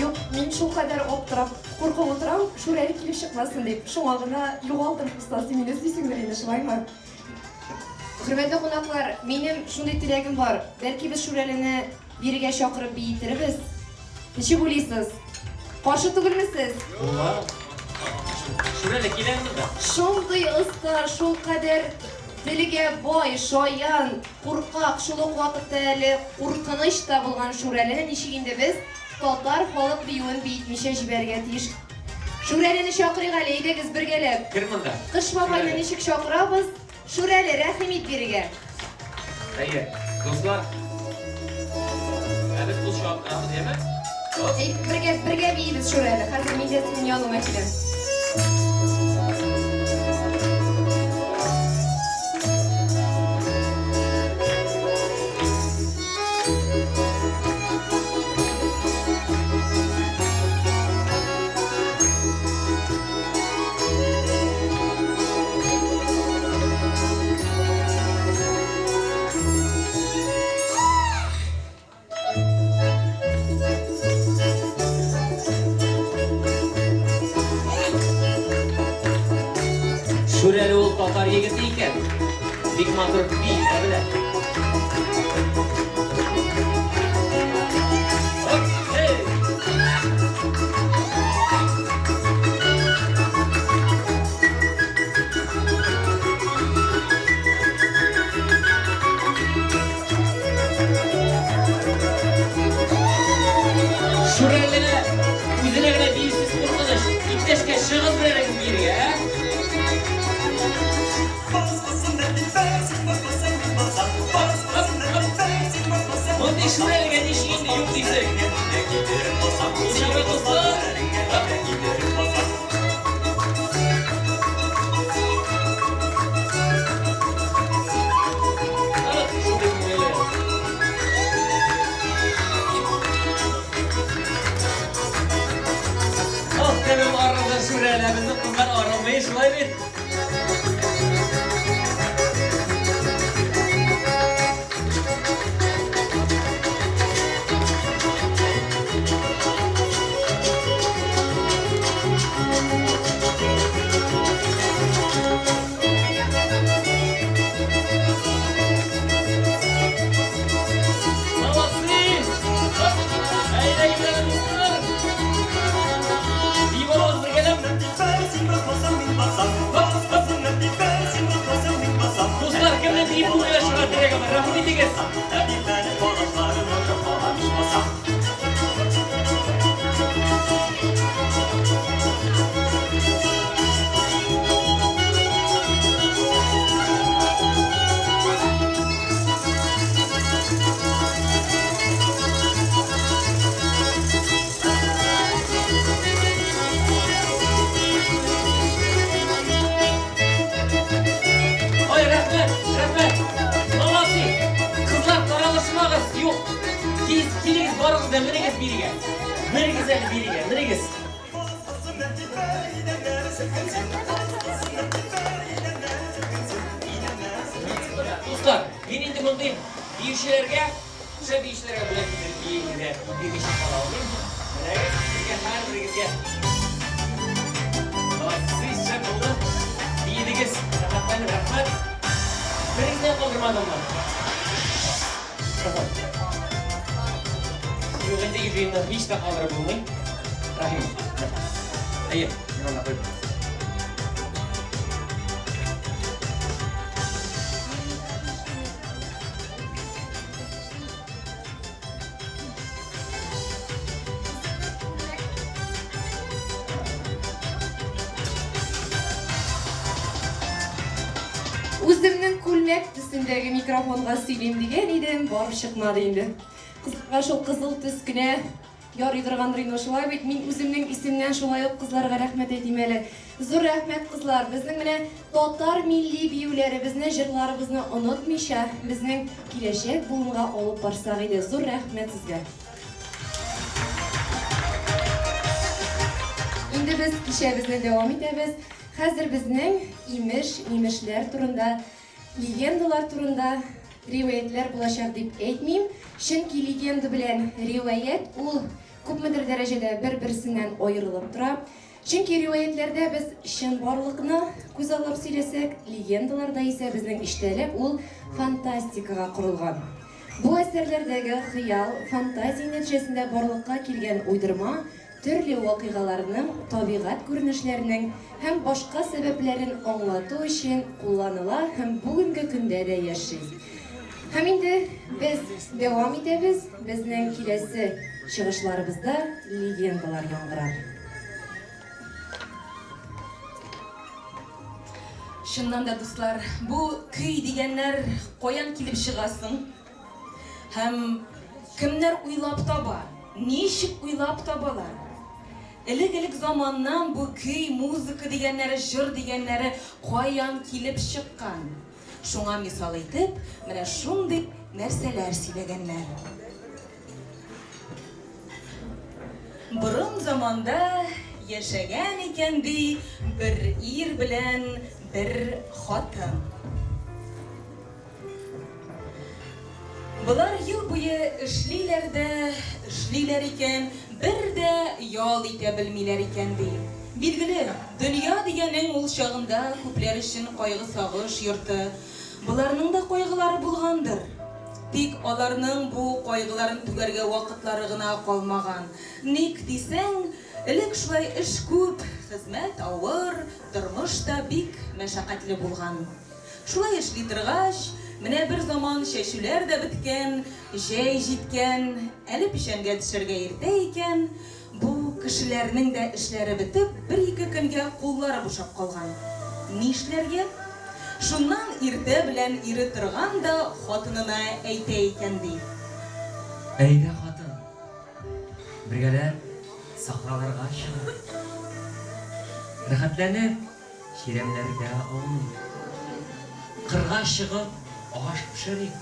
Yo'q, men shu qadar o'ptirib, qo'rqib o'tirib, Şurali kelib chiqmasin deb, shung'og'ina yo'g'oldim ustoz, meni siysinglar endi shuvayman. Hurmatli qonaqlar, mening shunday tilagim bor. Balki biz Şuralini biriga chaqirib biytiribmiz. Necha bo'laysiz? Qarshi tugilmisiz? Şurali kelamizmi? Shunday usta, shu qadar diliga boy, shoyan, qo'rqoq, shuluq vaqtda qo'rqinchda bo'lgan Şuralini nishigida biz Tatar xalq biyun bitmişe jiberga tiyish. Şuralini chaqirib alaydigiz birgalab. Kirmanda. Qish mobaynini nishik chaqiramiz. Şurali rahmat biriga. Ayi, do'stlar. Biz bu chaqiramiz emas. Birga biymiz Şurali. Hozir men de sizning yonimga kelam. Кызлар егете икән. Бик матур бий, белә. Şuraylara üzerine göre bir üstsüz kurtuluş. İpteşke şığız vererek bir ya. Onun şuraya geldiği şeyin de yok değilse. İnşallah dostlar. Evet, şurada böyle. Benim arada şuraya bizim kızlar aramayı şuraya bir. Dostlar kimle deyip bunu yaşamak direkt ama rahmet ediniz. Yok. Kiliniz varız da nereye biriye. Nereye? Dostlar, ben indi buradayım. Bir işlerge, şöyle bir işlerge bile bir şey falan alayım. Her birigizge. Siz şöyle oldu. İyiligiz. Rahmet. Birinizden kaldırmadım ben. Yolunda yürüyünler hiç de kaldırı bulmayın. Rahim. Hayır, yanına koy. O'zimning kulmak tusindagi mikrofonga söyleyeyim degan edim, borib chiqmadi endi. Qizlarga shu qizil tuskina yo'riy turgandir endi shulay bit. Men o'zimning ismimdan shulay qizlarga rahmat aytayman hali. Zo'r rahmat qizlar. Bizning mana Tatar milliy biyularimizni, jillarimizni unutmaycha, bizning kelajak bugunga olib borsak edi. Zo'r rahmat sizga. Endi biz ishimizni davom etamiz. Hozir bizning imishlar turunda, legendalar turunda rivoyatlar bo'lacak deb aytmayman. Chunki legenda bilan rivoyat u ko'pmedir darajada bir-birisidan ayrilib turadi. Chunki rivoyatlarda biz shin borliqni ko'zallab сөйлесек, legendalarda esa bizning ishtalab u fantastikaga qurilgan. Bu asarlardagi xiyol, fantaziya natijasida borliqqa kelgan uydirma turli voqealarning, tabiat ko'rinishlarining ham boshqa sabablarini anglatuv uchun qo'llanila ham bugungi kunda da yashaymiz. Ham endi biz davom etamiz. Bizning kelasi chiqishlarimizda legendalar yongirar. Shundan da do'stlar, bu kuy deganlar qo'yan kelib chiqasin. Ham kimlar o'ylab topa, nechik o'ylab topalar. Ilik zamondan bu kuy, muzika deganlari, jir deganlari qo'yan kelib chiqqan. Shunga misol aytib, mana shunday narsalar söyleganlar. Burun zamonda yaşagan ekandi bir er bilan bir xotin. Bular yil bo'yi ishlilar ekan, bir de yol ita bilmaylar ekan. Билгеле, дөнья дигәнең ул чагында күпләр өчен кайгы сагыш йорты. Буларның да кайгылары булгандыр. Тик аларның бу кайгыларын түгәргә вакытлары гына калмаган. Ник дисәң, элек шулай эш күп, хезмәт авыр, тормыш та бик мәшәкатьле булган. Шулай эшли торгач, менә бер заман чәчүләр дә беткән, җәй җиткән, әле пишәнгә төшәргә иртә икән. Бу кешеләрнең дә эшләре бетеп, бер-ике көнгә куллары бушап калган. Ни эшләргә? Шуннан иртә белән ире торган да хатынына әйтә икән ди. Әйдә хатын, бергәләп сахраларга чыгып, рәхәтләнеп чирәмләргә ауныйк, кырга чыгып аш пешерик,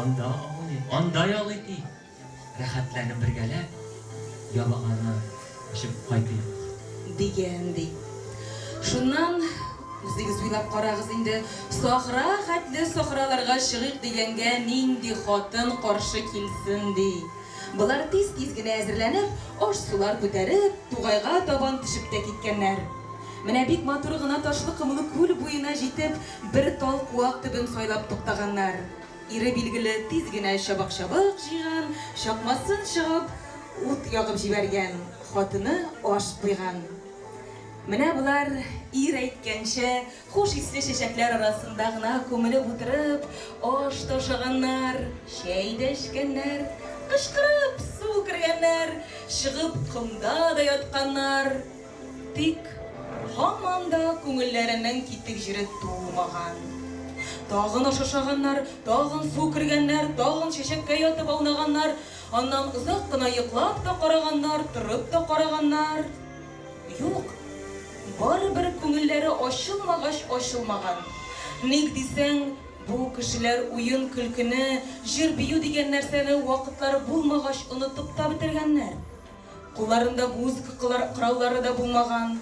анда ауныйк, анда ялыйк, рәхәтләнеп бергәләп ялаганы эчеп кайтыйк Дигән ди. Шуннан үзегез уйлап карагыз инде, сахра хәтле сахраларга чыгыйк дигәнгә нинди хатын каршы килсен ди. Булар тиз-тиз генә әзерләнеп, аш-сулар күтәреп, тугайга табан төшеп тә киткәннәр. Менә бик матур гына ташлы кымлы күл буена җитеп, бер тал куак төбен сайлап туктаганнар. Ире билгеле тиз генә чабак-чабак җыйган, чакмасын чыгып, ут ягып җибәргән, хатыны аш куйган. Менә булар ир әйткәнчә, хуш исле чәчәкләр арасында гына күмелеп утырып, аш ташаганнар, чәй дә эчкәннәр, кычкырып су кергәннәр, чыгып кымда да ятканнар. Тик һаман да күңелләренең китек җире тулмаган. Тагын ашашаганнар, тагын су кергәннәр, тагын чәчәккә ятып аунаганнар, аннан озак кына йоклап та караганнар, торып та караганнар. Юк, барыбер күңелләре ачылмагач ачылмаган. Ник дисәң, бу кешеләр уен көлкене, җыр бию дигән нәрсәне вакытлары булмагач онытып та бетергәннәр. Кулларында музыка кыраулары да булмаган.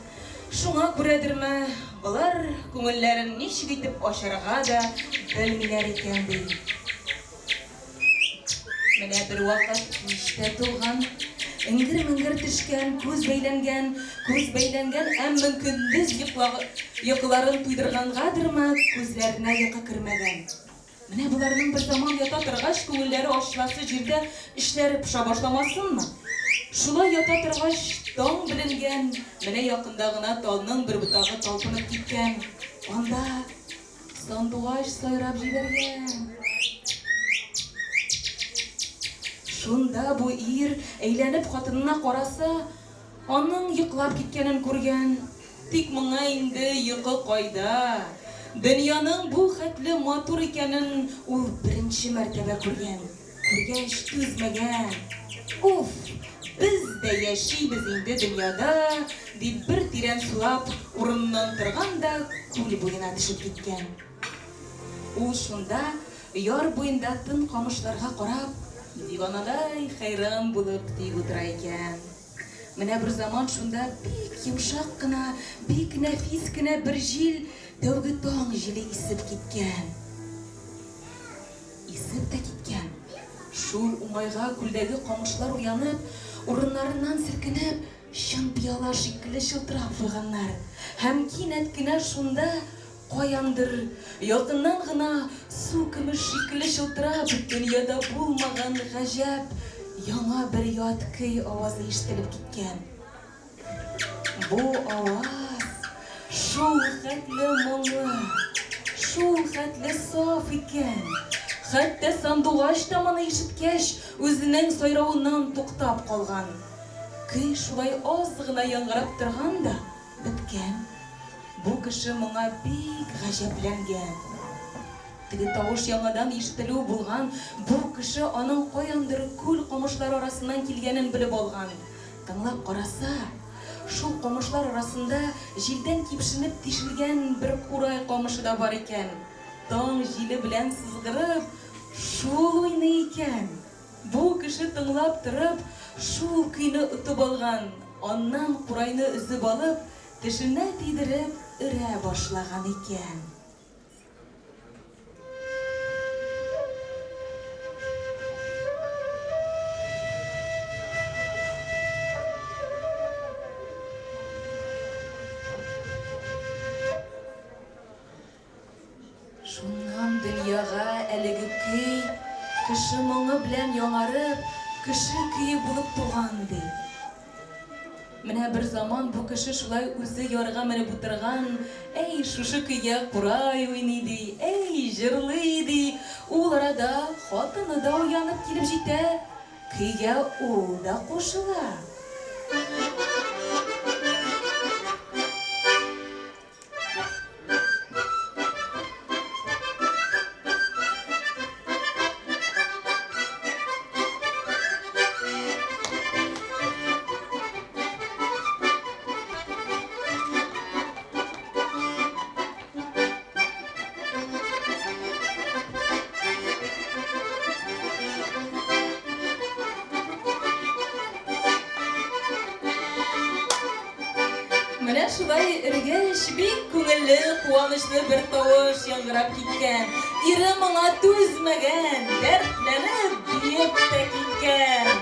Шуңа күрәдерме, булар күңелләрен ничек итеп ачарга да белмиләр икән ди. Менә бер вакыт кичтә тулган, иңгер-миңгер төшкән, күз бәйләнгән, әмма көндез йокыларын туйдыргангадырмы, күзләренә йокы кермәгән. Менә буларның бер заман ята торгач, күңелләре ачыласы җирдә эшләре пыша башламасынмы? Шулай ята торгач, таң беленгән, менә якында гына талның бер ботагы талпынып киткән. Анда сандугач сайрап җибәргән. Шунда бу ир әйләнеп хатынына караса, аның йоклап киткәнен күргән. Тик моңа инде йокы кайда? Дөньяның бу хәтле матур икәнен ул беренче мәртәбә күргән. Күргәч түзмәгән. Уф, без дә яшибез инде дөньяда, дип бер тирән сулап, урыннан торган да күл буена төшеп киткән. Ул шунда яр буенда тын камышларга карап, диванадай хәйран булып тик утыра икән. Менә бер заман шунда бик йомшак кына, бик нәфис кенә бер җил, тәүге таң җиле исеп киткән. Исеп тә киткән. Шул уңайга күлдәге камышлар уянып, урыннарыннан селкенеп, чын пыяла шикелле чылтырап куйганнар. Һәм кинәт кенә шунда каяндыр, якыннан гына су көмеш шикелле чылтырап, дөньяда булмаган гаҗәп яңа бер ят көй авазы ишетелеп киткән. Бу аваз шул хәтле моңлы, шул хәтле саф икән. Хәтта сандугач та моны ишеткәч, үзенең сайравыннан туктап калган. Көй шулай аз гына яңгырап торган да беткән. Бу кеше моңа бик гаҗәпләнгән. Теге тавыш яңадан ишетелү булган, бу кеше аның каяндыр күл камышлар арасыннан килгәнен белеп алган. Тыңлап караса, шул камышлар арасында җилдән кипшенеп тишелгән бер курай камышы да бар икән. Таң җиле белән сызгырып, шул уйный икән. Бу кеше тыңлап торып, шул көйне утып алган. Аннан курайны үзеп алып, тешенә тидереп, өрә башлаган икән. Шуннан дөньяга әлеге көй кеше моңы белән яңарып, кеше көе булып туган ди. Менә бер заман бу кеше шулай үзе ярга менеп утырган, әй шушы көйгә курай уйный ди, әй җырлый ди. Ул арада хатыны да уянып килеп җитә, көйгә ул да кушыла. Менә шулай өргәч, бик күңелле, куанычлы бер тавыш яңгырап киткән. Ире моңа түзмәгән, дәртләнеп биеп тә киткән.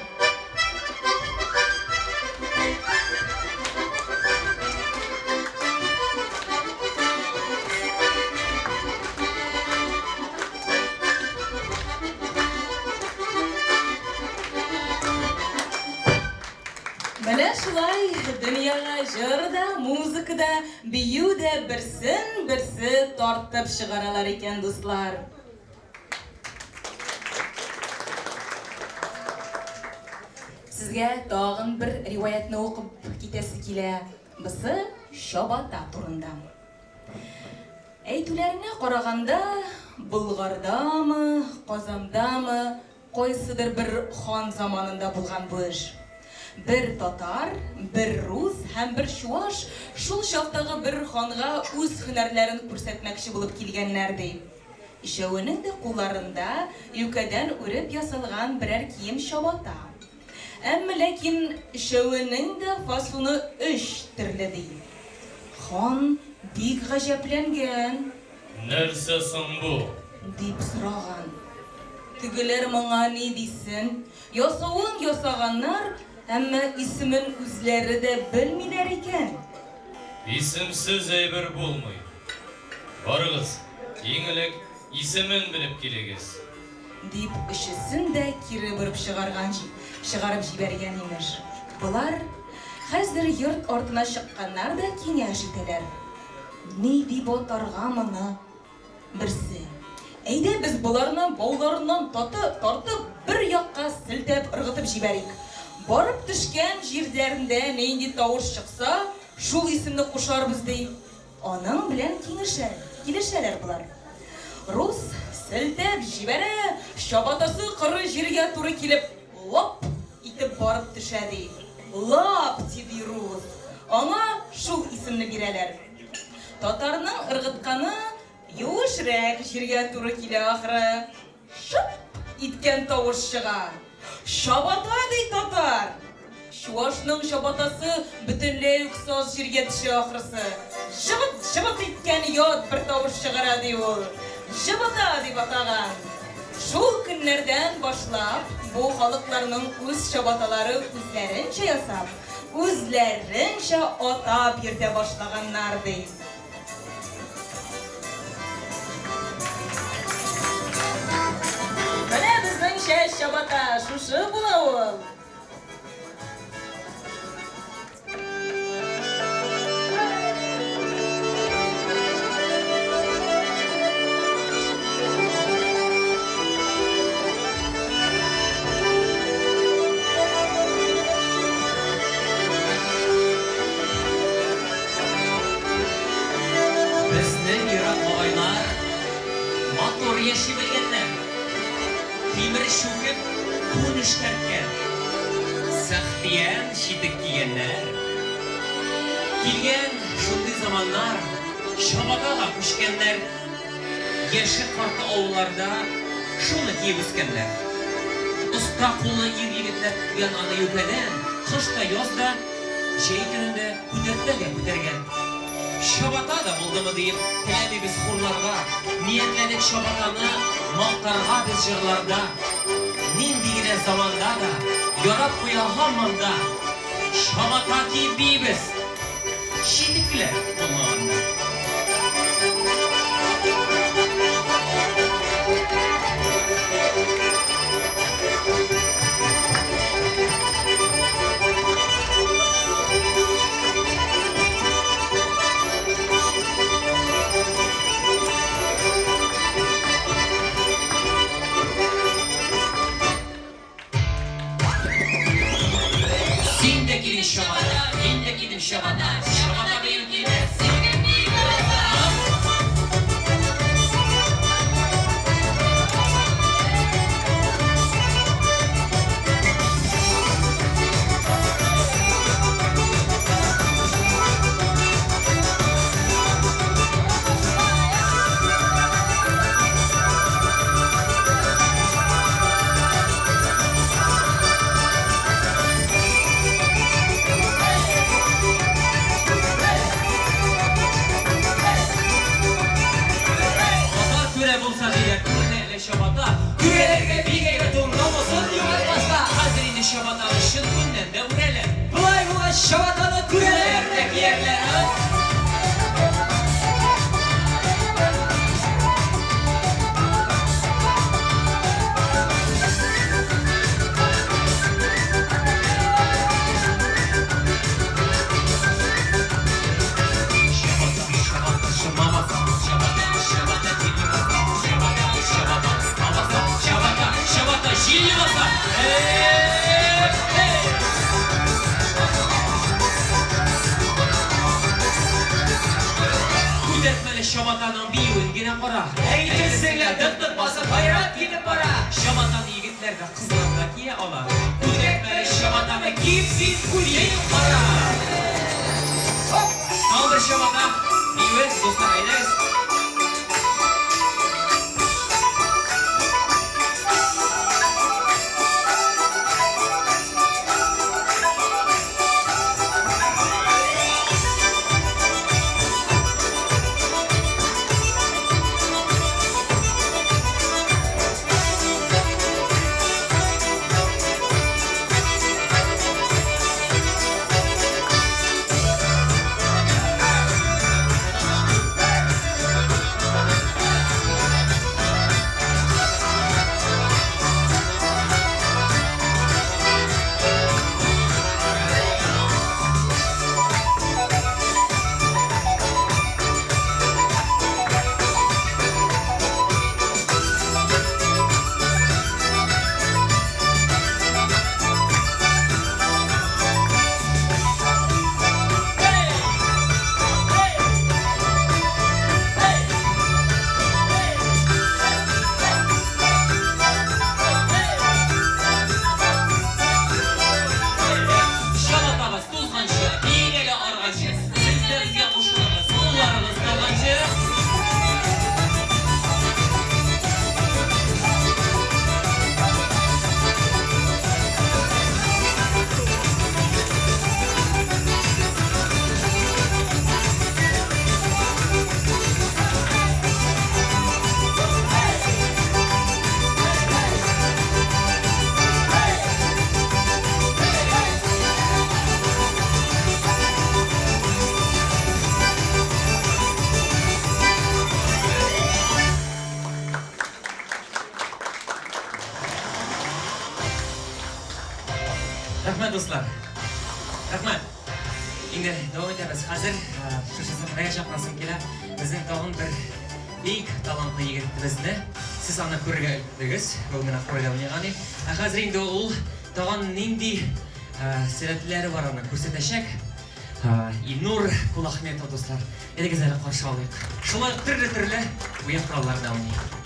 Менә шулай дөньяга җыр да, музыка да, бию дә берсен-берсе тартып чыгаралар икән, дуслар. Сезгә тагын бер риваятны укып китәсе килә. Бусы Чабата турында. Әйтүләренә караганда, Болгардамы, Казандамы, кайсыдыр бер хан заманында булган бу эш. Bir татар, bir рус һәм bir чуаш шул чактагы бер ханга үз һөнәрләрен күрсәтмәкче булып килгәннәр ди. Ишәвенең дә кулларында юкәдән үреп ясалган берәр кием чабата. Әмма ләкин ишәвенең дә фасоны 3 төрле ди. Хан бик гаҗәпләнгән. Нәрсә соң бу? Дип сораган. Тегеләр моңа ни дисен? Ясавын ясаганнар, әмма исемен үзләре дә белмиләр икән. Исемсез әйбер булмый. Барыгыз, иң элек исемен белеп килегез. Дип өчесен дә кире борып чыгарып җибәргән имеш. Булар хәзер йорт артына чыкканнар да киңәш итәләр. Ни дип атарга моны? Берсе. Әйдә без буларны бауларыннан тартып бер якка селтәп ыргытып җибәрик. Барып төшкән җирләрендә нинди тавыш чыкса, шул исемне кушарбыз ди. Аның белән килешәләр булар. Рус селтәп җибәрә, чабатасы кыры җиргә туры килеп, лап итеп барып төшә ди. Лап диде рус. Аңа шул исемне бирәләр. Татарның ыргытканы юшрәк җиргә туры килә ахры. Шып иткән тавыш чыга. Чабата ди татар. Чуашның чабатасы бөтенләй үксаз җиргә төшә ахрысы. Чыбыт иткән ят бер тавыш чыгара ди ул. Чабата дип атаган. Шул көннәрдән башлап бу халыкларның үз чабаталары үзләренчә ясап, үзләренчә атап йөртә башлаганнар ди. Менә безнең чабата шушы була ул. Безнең ерак агайлар матур яши белгәннәр. Тимер чүкеп, күн эштәрткән. Сәхтиян читек кигәннәр. Килгән шундый заманнар чабатага күчкәннәр. Яши карты авылларда шуны киеп үскәннәр. Уста куллы ир-егетләр аны юкәдән, кышта язда, җәй көнендә күтәргән. Чабата да булдымы дип, теләде без хурларга, ниятләдек чабатаны мактарга без җырларда. Нинди генә заманда да, ярап куя һаманда, чабата киеп бибез, читекләр булмаганда. bulsa diye Kürele şabata Kürelerge bilgege tumlamasın yuvarlasla Hazrini şabata ışın günden de vurele Bulay bulay şabatalı kürelerdeki yerlere Şamatanın bir yürgüne para Eğitirsinler dık basıp hayrat gidip para Şamatan yigitler de kızlarına giye ala Kudretmeli şamatanı kimsiz kuyeyin para Kaldır şamata Bir dostlar eyleriz Rahmat dostlar. Rahmat. Endi davom etamiz. Hozir shu safaraga chaqirasam kelar. Bizning tag'in bir eng talantli yigitimizni siz ana ko'rgandingiz. Bugun qo'yda o'ynagani. Hozir endi u tag'in nindi siratlari bor uni ko'rsatashak. Ilnur Kulahmetov dostlar. Edigizlarni qarshi olaylik. Shulay turli o'yin qurollardan o'ynaylik.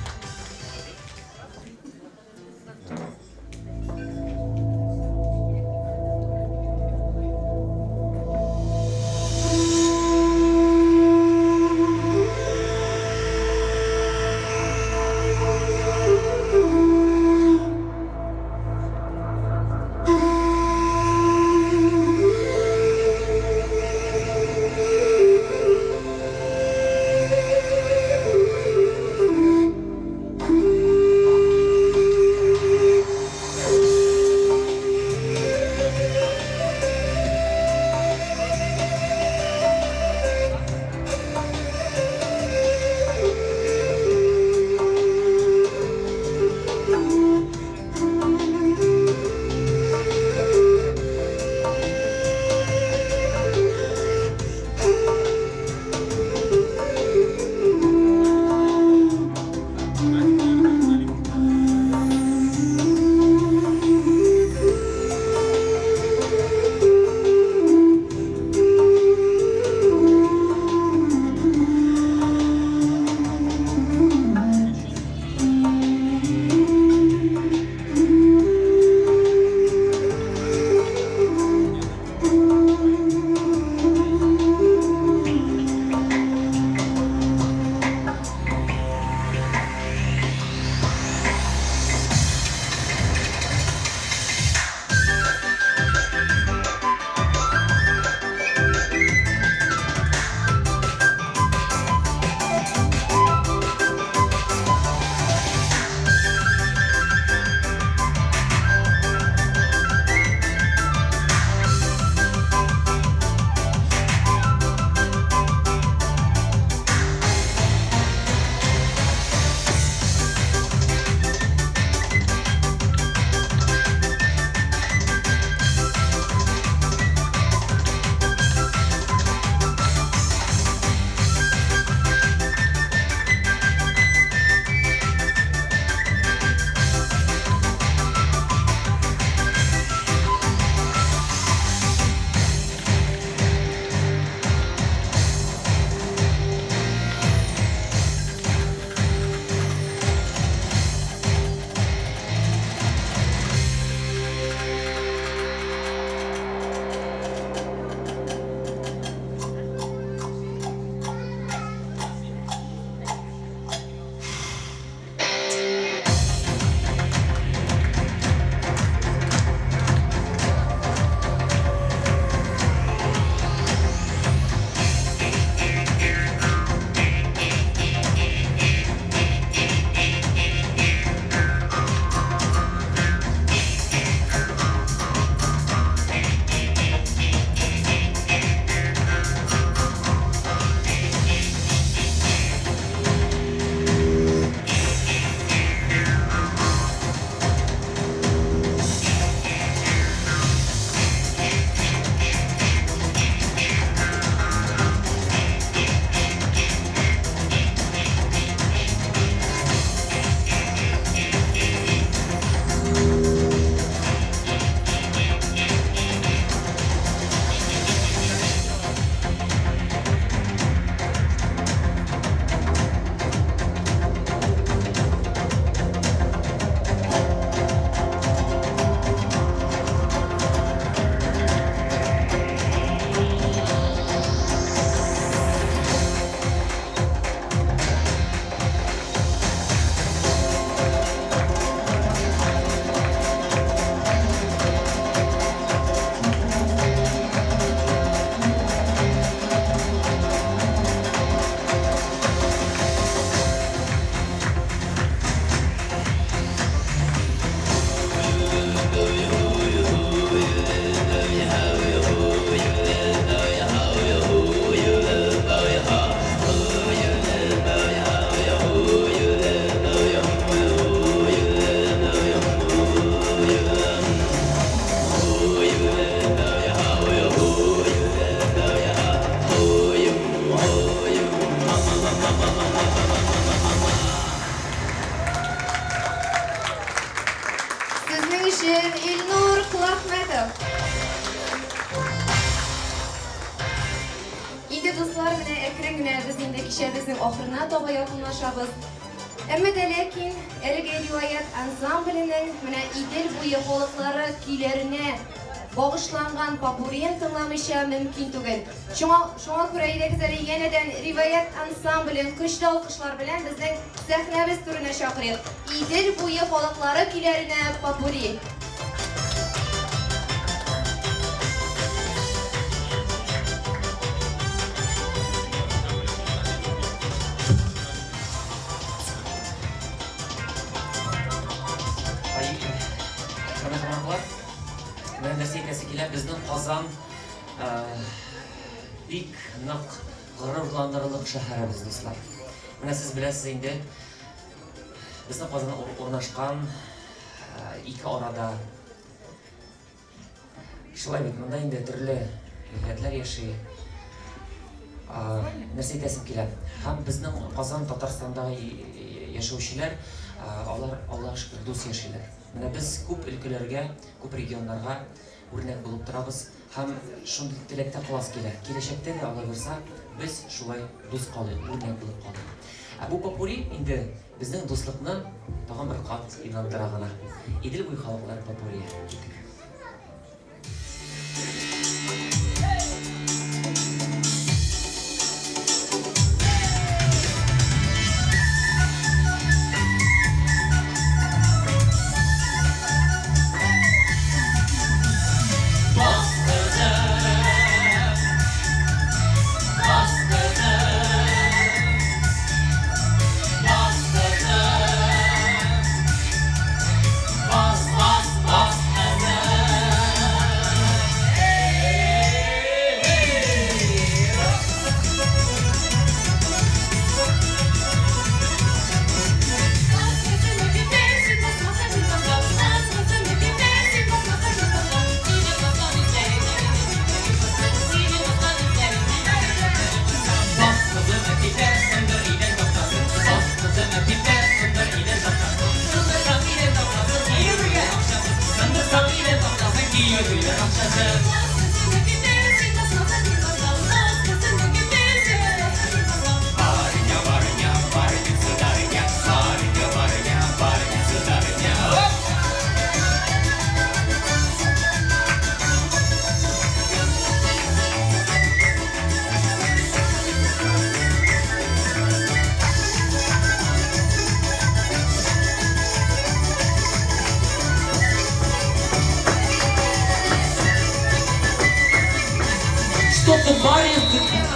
Hozir Ilnur Qulahmetov. Endi do'stlar, mana ekranga biz endi kishimizning oxirina to'g'ri yaqinlashamiz. Ammo lekin Elga rivoyat ansamblining mana Idil bo'yi xoliqlari kuylarini bağışlanğan papurien tınlamışa mümkün tugul. Şuna ko'ra idegizali yenidan rivoyat ansamblin kuchli olqishlar bilan bizning sahnamiz turuna chaqirib. Idil bo'yi xoliqlari kuylarini papuri. Bizning Qozon bik naq g'ururlantirliq shaharimiz do'stlar. Mana siz bilasiz endi bizning Qozonda o'rnashgan ikki orada shulay bitmanda endi turli millatlar yashaydi. Narsa aytasim keladi. Ham bizning Qozon Tataristonda yashovchilar Alloh shukr do'st yashaydilar. Mana biz ko'p ülkelerge, ko'p regionlarga o'rnak bo'lib turamiz. Ham shunday tilakda qilamiz kelajakda da Alloh bersa biz shulay do'st qolib, o'rnak bo'lib qolib. Bu popuri endi bizning do'stlikni tag'in bir qat inontirag'ina. Idil bo'yi xalqlar popuri.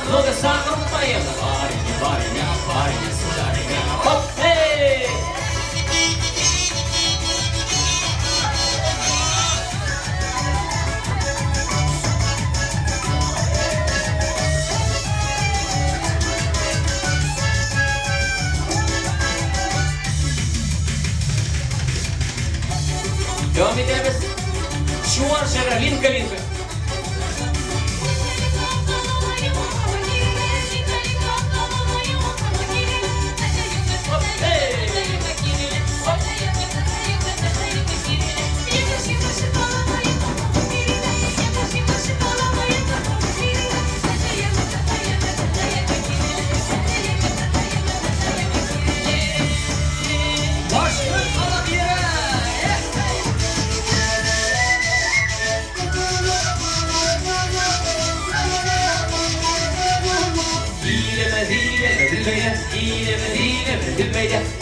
Много сахара поела. Барыня, сударыня. Хоп, эй! Devam ederiz. Şu an şöyle linka.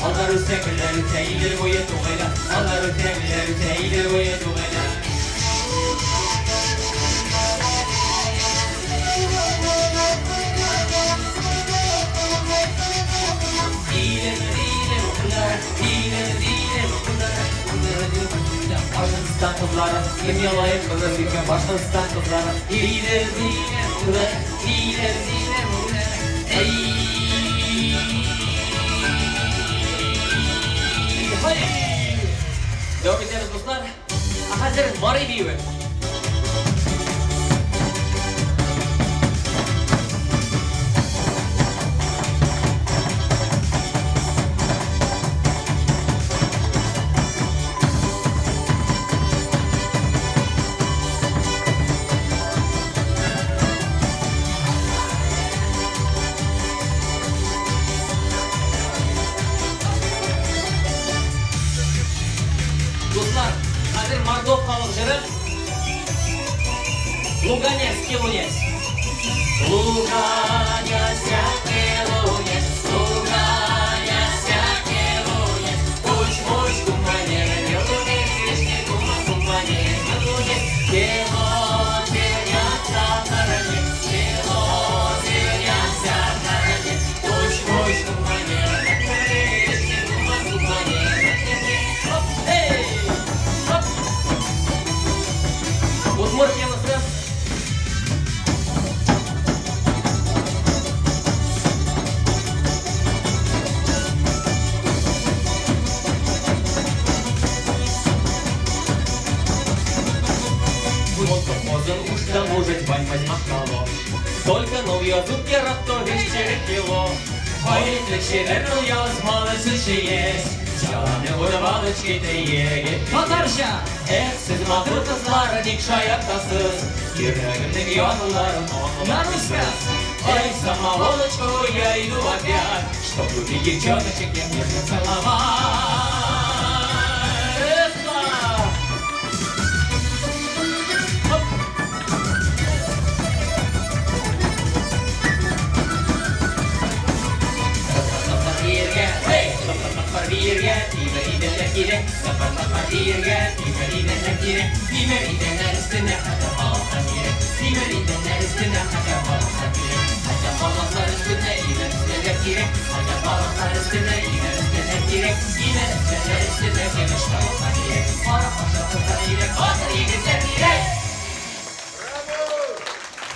Onlar üstekler üteyle boya tuğayla. Onlar üstekler üteyle boya tuğayla. Başlasın kızlara, kim yalayıp kızı siken başlasın kızlara. Hile kızlar, hile kızlar. Ey! Devam ederiz dostlar. Hazır var ediyor. Мордов халық жыры. Луганец, Келунец. Луганец, Келунец, Луганец, Келунец. Пуч-пуч, кумане, Келунец, вишни, кумане, Келунец. Кело, зеленятся на ране, Кело, зеленятся на ране. Пуч-пуч, кумане, вишни, кумане. Эй! Хоп! Удмурт темасы. Уж мужить бань возьмахало. Только новье зубки раптовишь через кило. Ой, вечерел я с малосуши есть. Чаны урвалочки ты егет. Татарша! Эх, siz mahır kızlar dik şayaktasız. Yüreğimdeki yanılarım На русском! Ой, самоволочку я иду опять, чтоб любить девчоночек я нежно целовать.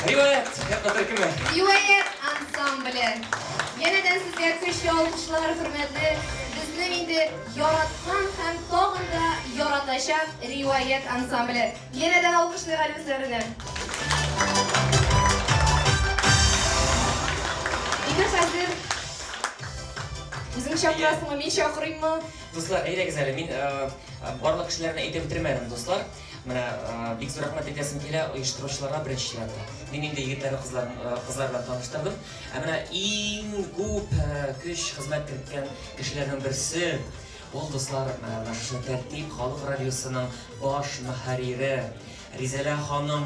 Rivoyat, yapma türkümü. Rivoyat ansambli. Yeniden sizga kuchli olqishlar, hurmatli. Bizni endi yaratgan ham tog'in da yaratashaq Rivoyat ansambli. Yeniden olqishlaymiz sizlarni. Endi hozir Bizning chaqirasizmi, men chaqiraymi? Do'stlar, aytasiz hali men barliq kishilarni aytib bitirmadim do'stlar. Mana bek zo'r rahmat aytasim kela uyushtiruvchilarga birinchilarga. Men endi yigitlar qizlar bilan tanishtirdim. Mana eng ko'p kuch xizmat qilayotgan kishilardan birisi ol do'stlar, mana shu tartib xalq radiosining bosh muharriri Rizala xonim.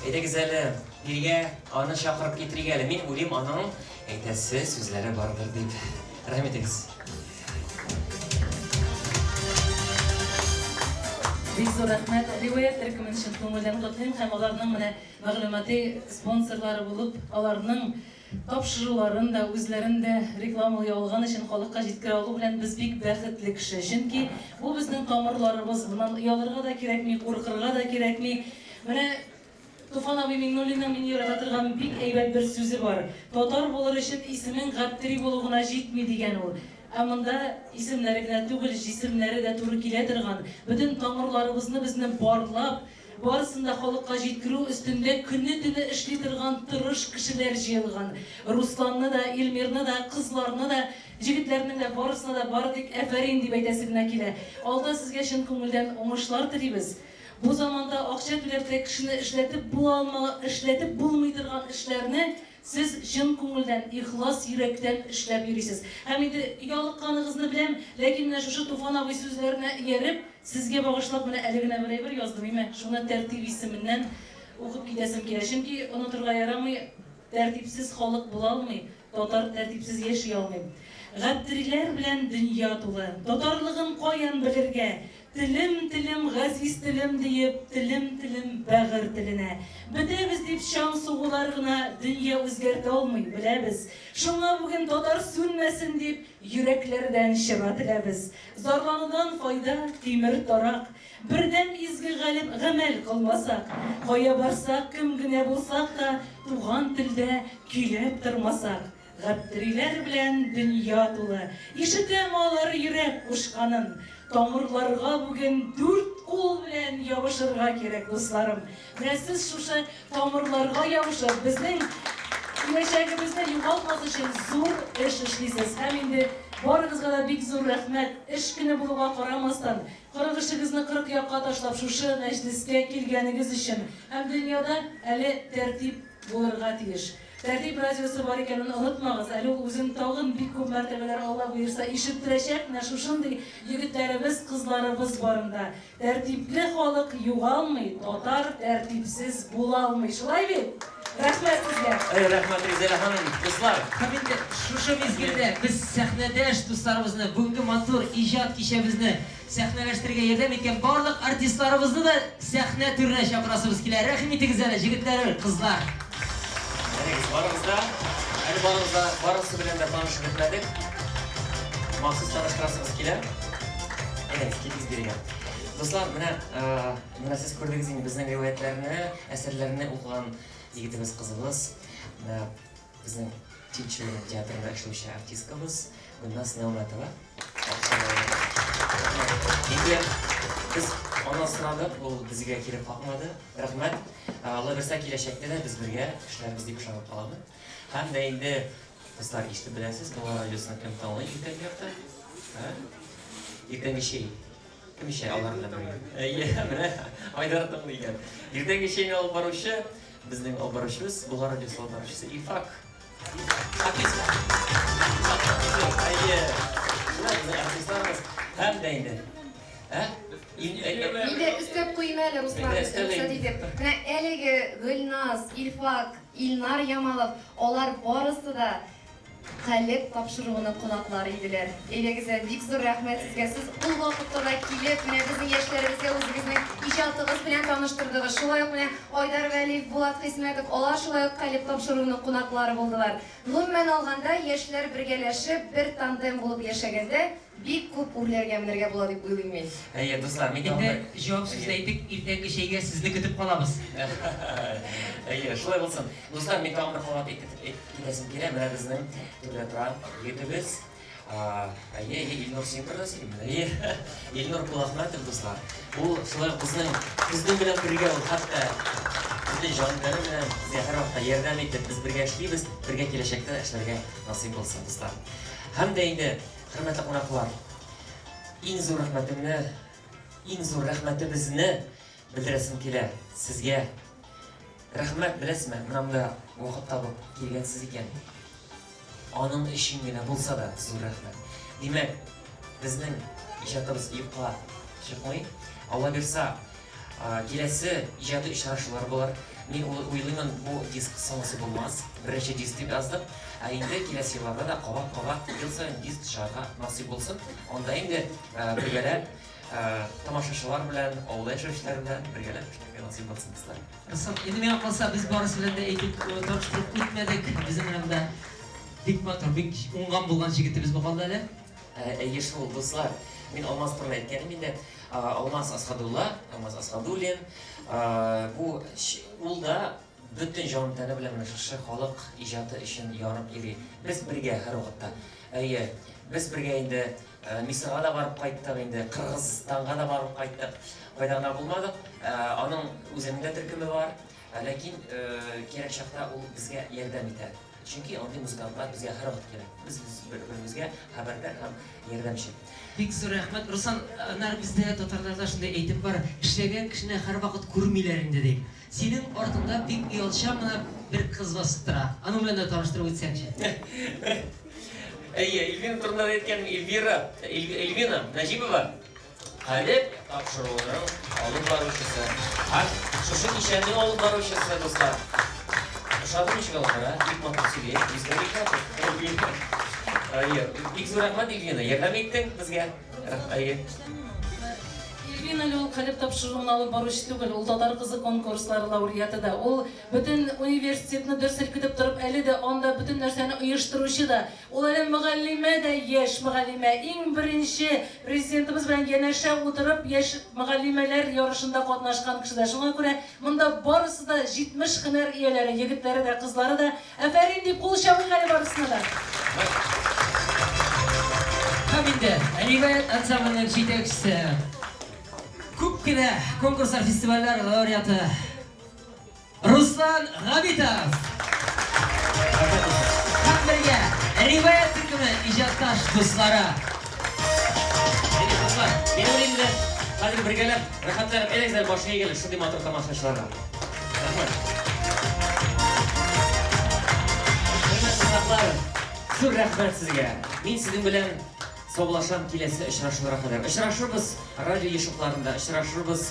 Aytasiz hali birga ona chaqirib ketirgan. Men o'ylayman onaning aytasi so'zlari bordir deb. Rahmat aytasiz. Бик зур рәхмәт. Rivoyat төркемен өчен күңелдән котлыйм һәм аларның менә мәгълүмати спонсорлары булып, аларның тапшыруларын да, үзләрен дә рекламалый алган өчен халыкка җиткерә алу белән без бик бәхетле кеше. Чөнки бу безнең тамырларыбыз, моннан ялырга да кирәкми, куркырга да кирәкми. Менә Туфан абый Миңнуллинның мин ярата торган бик әйбәт бер сүзе бар. Татар булыр өчен исемең Габдри булуына җитми дигән ул. Амында исемнәре генә түгел, җисемнәре дә туры килә торган. Бөтен тамырларыбызны безне барлап, барысын да халыкка җиткерү өстендә көнне-төне эшли торган тырыш кешеләр җыелган. Русланны да, Илмирны да, кызларны да, җегетләрнең дә барысына да бардык әфәрин дип әйтәсе генә килә. Алда сезгә чын күңелдән уңышлар телибез. Бу заманда акча түләп кешене эшләтеп булмый торган эшләрне Siz чын күңелдән, ихлас йөрәктән эшләп йөрисез. Һәм инде ялыкканыгызны беләм, ләкин менә шушы Туфан абый сүзләренә ияреп, сезгә багышлап менә әле генә бер яздым, име? Шуны тәртип исеменнән укып китәсем килә. Чөнки онытырга ярамый, тәртипсез халык була алмый, татар тәртипсез яши алмый. Габдриләр белән дөнья тулы. Татарлыгын каян белергә? Телем, газиз телем диеп, телем, бәгыр теленә. Бетәбез дип чаң сугулар гына дөнья үзгәртә алмый, беләбез. Шуңа бүген татар сүнмәсен дип, йөрәкләрдән чыга теләбез. Зарланудан файда тимер тарак. Бердәм изге гамәл кылмасак, кая барсак, кем генә булсак та, туган телдә көйләп тормасак. Габдриләр белән дөнья тулы. Ишетәм алар йөрәк кушканын. Тамырларга бүген 4 кул белән ябышырга кирәк, дусларым. Менә сез шушы тамырларга ябышып, безнең киләчәгебезне югалтмас өчен зур эш эшлисез. Һәм инде барыгызга да бик зур рәхмәт. Эш көне булуга карамастан, 40 эшегезне 40 якка ташлап шушы мәҗлескә килгәнегез өчен. Һәм дөньяда әле тәртип булырга тиеш. Tertip radyosu var eken onu unutmağız. Ali uzun tağın bir көп mertebeler Allah buyursa işittirecek ne şuşunday yigitlerimiz, kızlarımız barında. Tertipli halık yuğalmay, totar tertipsiz bulalmay. Şulay bir. Rahmet sizge. Rahmat Rizela hanım, dostlar. Kabinde şuşu mezgilde biz sahnedeş dostlarımızны, бүгінгі матур ижад кешебізні сәхнеләштірге ярдәм еткән барлық артистларыбызны да сәхнә түренә шақырасыбыз килә. Рәхим итегез әле, җегетләр, кызлар. Барымызда, барысы белән дә танышып бетмәдек. Махсус таныштырасыбыз килә. Әйдәгез, китегез бирегә. Достар, менә сез күрдегез инде безнең риваятләрне, әсәрләрне укыган егетебез, кызыбыз. Менә безнең Тинчурин театрында эшләүче артисткабыз Гөлназ Нәүмәтова. Инде biz ona sıradıq, ул безгә килеп калмады. Рәхмәт. Алла берсә киләчәктә дә без бергә эшләрбез дип ышанып калабыз. Һәм дә инде достар ишетеп беләсез, Болгар радиосына кем тыңлый икән якта? Иртәнге чәй. Кем эчә алар белән бергә? Менә Айдар тыңлый икән. Иртәнге чәйне алып баручы безнең алып баручыбыз, Болгар радиосы алып баручысы Ифак. Һәм дә инде. Инде өстәп куйма әле Руслан, рөхсәт итеп. Менә әлеге Гөлназ, Илфак, Илнар Ямалов, алар барысы да калеп тапшыруының кунаклары иделәр. Әйдәгез, бик зур рәхмәт сезгә. Сез ул вакытта да килеп, менә безнең яшьләребезгә үзегезнең иҗатыгыз белән таныштырдыгыз. Шулай ук менә Айдар Вәлиев, Булат Хисмәтов, алар шулай ук калеп тапшыруының кунаклары булдылар. Гомумән алганда, яшьләр бергәләшеп, бер тандем булып яшәгәндә бик күп үрләргә менергә була дип уйлыйм мин. Достар, мин Инде җавап сүз әйтик, иртәнге чәйгә сезне көтеп калабыз. Шулай булсын. Достар, мин тагын бер халат әйтәсем килә. Менә безнең түрдә тора егетебез. Илнур Симпрдас, Илнур Кулахмәтов, достар. Ул шулай безнең белән бергә ул хәтта безнең җаннары белән безгә һәр вакытта ярдәм итеп, без бергә эшлибез, бергә киләчәктә эшләргә насыйп булсын, достар. Һәм дә инде хөрмәтле кунаклар, иң зур рәхмәтебезне белдерәсем килә сезгә. Рәхмәт, беләсезме, менә вакыт табып килгәнсез икән. Аның өчен генә булса да зур рәхмәт. Димәк, безнең иҗатыбыз юкка чыкмый. Алла бирсә, киләсе иҗади очрашулар булыр. Мин уйлыймын, бу диск соңгысы булмас. Беренче диск дип яздык. Инде киләсе елларда да кабат ел сайын диск чыгарга насыйп булсын. Анда инде бергәләп тамашачылар белән, авылда яшәүчеләр белән бергәләп эшләргә насыйп булсын, достар. Рәсәм, инде миңа калса, без барысы белән дә әйтеп таныштырып үтмәдек. Безнең менә бик матур, бик уңган булган җегетебез бу калды әле. Әйе шул, достар. Мин Алмаз турында әйткәнем инде. Алмаз Асхадуллин. Ул да бөтен җан тәне белән шушы халык иҗаты өчен янып йөри. Без бергә һәр вакытта. Әйе, без бергә инде Мисырга да барып кайттык, инде Кыргызстанга да барып кайттык. Кайда гына булмадык. Аның үзендә төркеме бар. Ләкин кирәк чакта ул безгә ярдәм итә. Чөнки андый музыкантлар безгә һәр вакыт кирәк. Без бер-беребезгә хәбәрдар һәм ярдәмче. Бик зур рәхмәт. Руслан, бездә татарларда шундый әйтеп бар, эшләгән кешене һәр вакыт күрмиләр инде дип. Синең артыңда бик оялчан гына бер кыз басып тора. Аның белән дә таныштырып үтсәкче. Әйе, Эльвина турында әйткән Эльвина Нәҗибова. Калеп тапшыруының алып баручысы. Шушы кичәнең алып баручысы, достар. Шадым чыгалган, бик матур сөйли, историк. Әйе, бик зур рәхмәт Эльвина, ярдәм иттең безгә. Әйе. Эльвина ул калеп тапшыруын алып баручы түгел, ул татар кызы конкурслары лауреаты да. Ул бөтен университетны дөресел көтеп торып, әле дә анда бөтен нәрсәне оештыручы да. Ул әле мөгаллимә дә, яшь мөгаллимә. Иң беренче президентыбыз белән янәшә утырып, яшь мөгаллимәләр ярышында катнашкан кеше дә. Шуңа күрә монда барысы да 70 һөнәр ияләре, егетләре дә, кызлары да. Афәрин дип кул чабыйк әле барысына да. Һәм инде риваят ансамбльнең җитәкчесе, күп кенә конкурслар, фестивальләр лауреаты Руслан Габитов. Һәм бергә риваят төркеме иҗатташ дуслары. Достар, мин уйлыйм, хәзер бергәләп рәхәтләнеп әйдәгез, башка егелек шундый матур тамашачыларга. Рәхмәт. Зур рәхмәт сезгә. Мин сезнең белән саулашам киләсе очрашуларга кадәр. Очрашырбыз радио ешукларында, очрашырбыз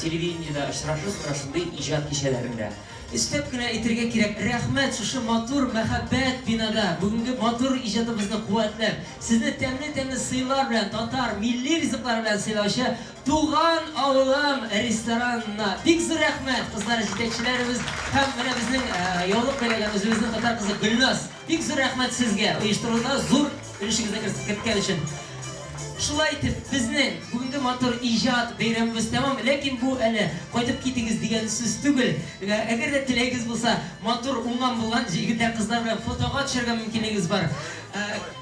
телевидениедә, очрашырбыз менә шундый иҗат кичәләрендә. Истеп кенә әйтергә кирәк, рәхмәт шушы матур мәхәббәт бинада, бүгенге матур иҗатыбызны куәтләп, сезне тәмле сыйлар белән, татар милли ризыклар белән сыйлаучы Туган авылым ресторанына бик зур рәхмәт, кызлар җитәкчеләребез һәм менә безнең яулык бәйләгән үзебезнең татар кызы Гөлназ. Бик зур рәхмәт сезгә, оештыруда зур өлешегезне керткән өчен. Шулай итеп, безнең бүгенге матур иҗат бәйрәмебез тәмам, ләкин бу әле кайтып китегез дигән сүз түгел. Әгәр дә теләгегез булса, матур уңган булган җегетләр, кызлар белән фотога төшәргә мөмкинлегегез бар.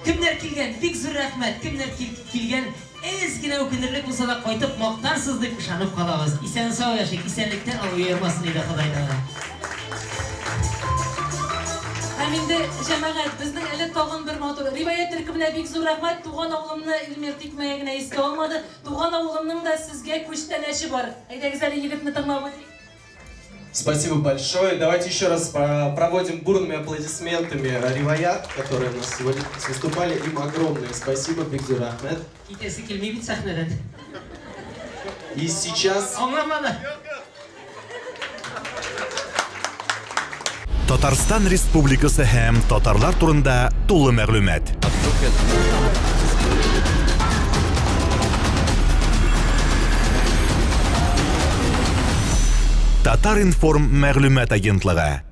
Кемнәр килгән? Бик зур рәхмәт. Кемнәр килгән? Әз генә үкенерлек булса да кайтып мактарсыз дип ышанып калабыз. Исән-сау яшик, исәнлектән алып йөрмәсен иде Худайдан. Һәм инде җәмәгать безнең әле тагын бер матур риваять төркеменә бик зур рәхмәт. Туган авылымны Илмир тикмәя генә искә алмады. Туган авылымның да сезгә күчтәнәче бар. Әйдәгез әле егетне тыңлап үтик. Спасибо большое. Давайте еще раз проводим бурными аплодисментами Риваят, которые у нас сегодня выступали. Им огромное спасибо, Бигзур Ахмед. Китәсе килми бит сәхнәдән. И сейчас... Аңламады. Татарстан Республикасы һәм татарлар турында тулы мәгълүмат. Татар информ мәгълүмат агентлыгы.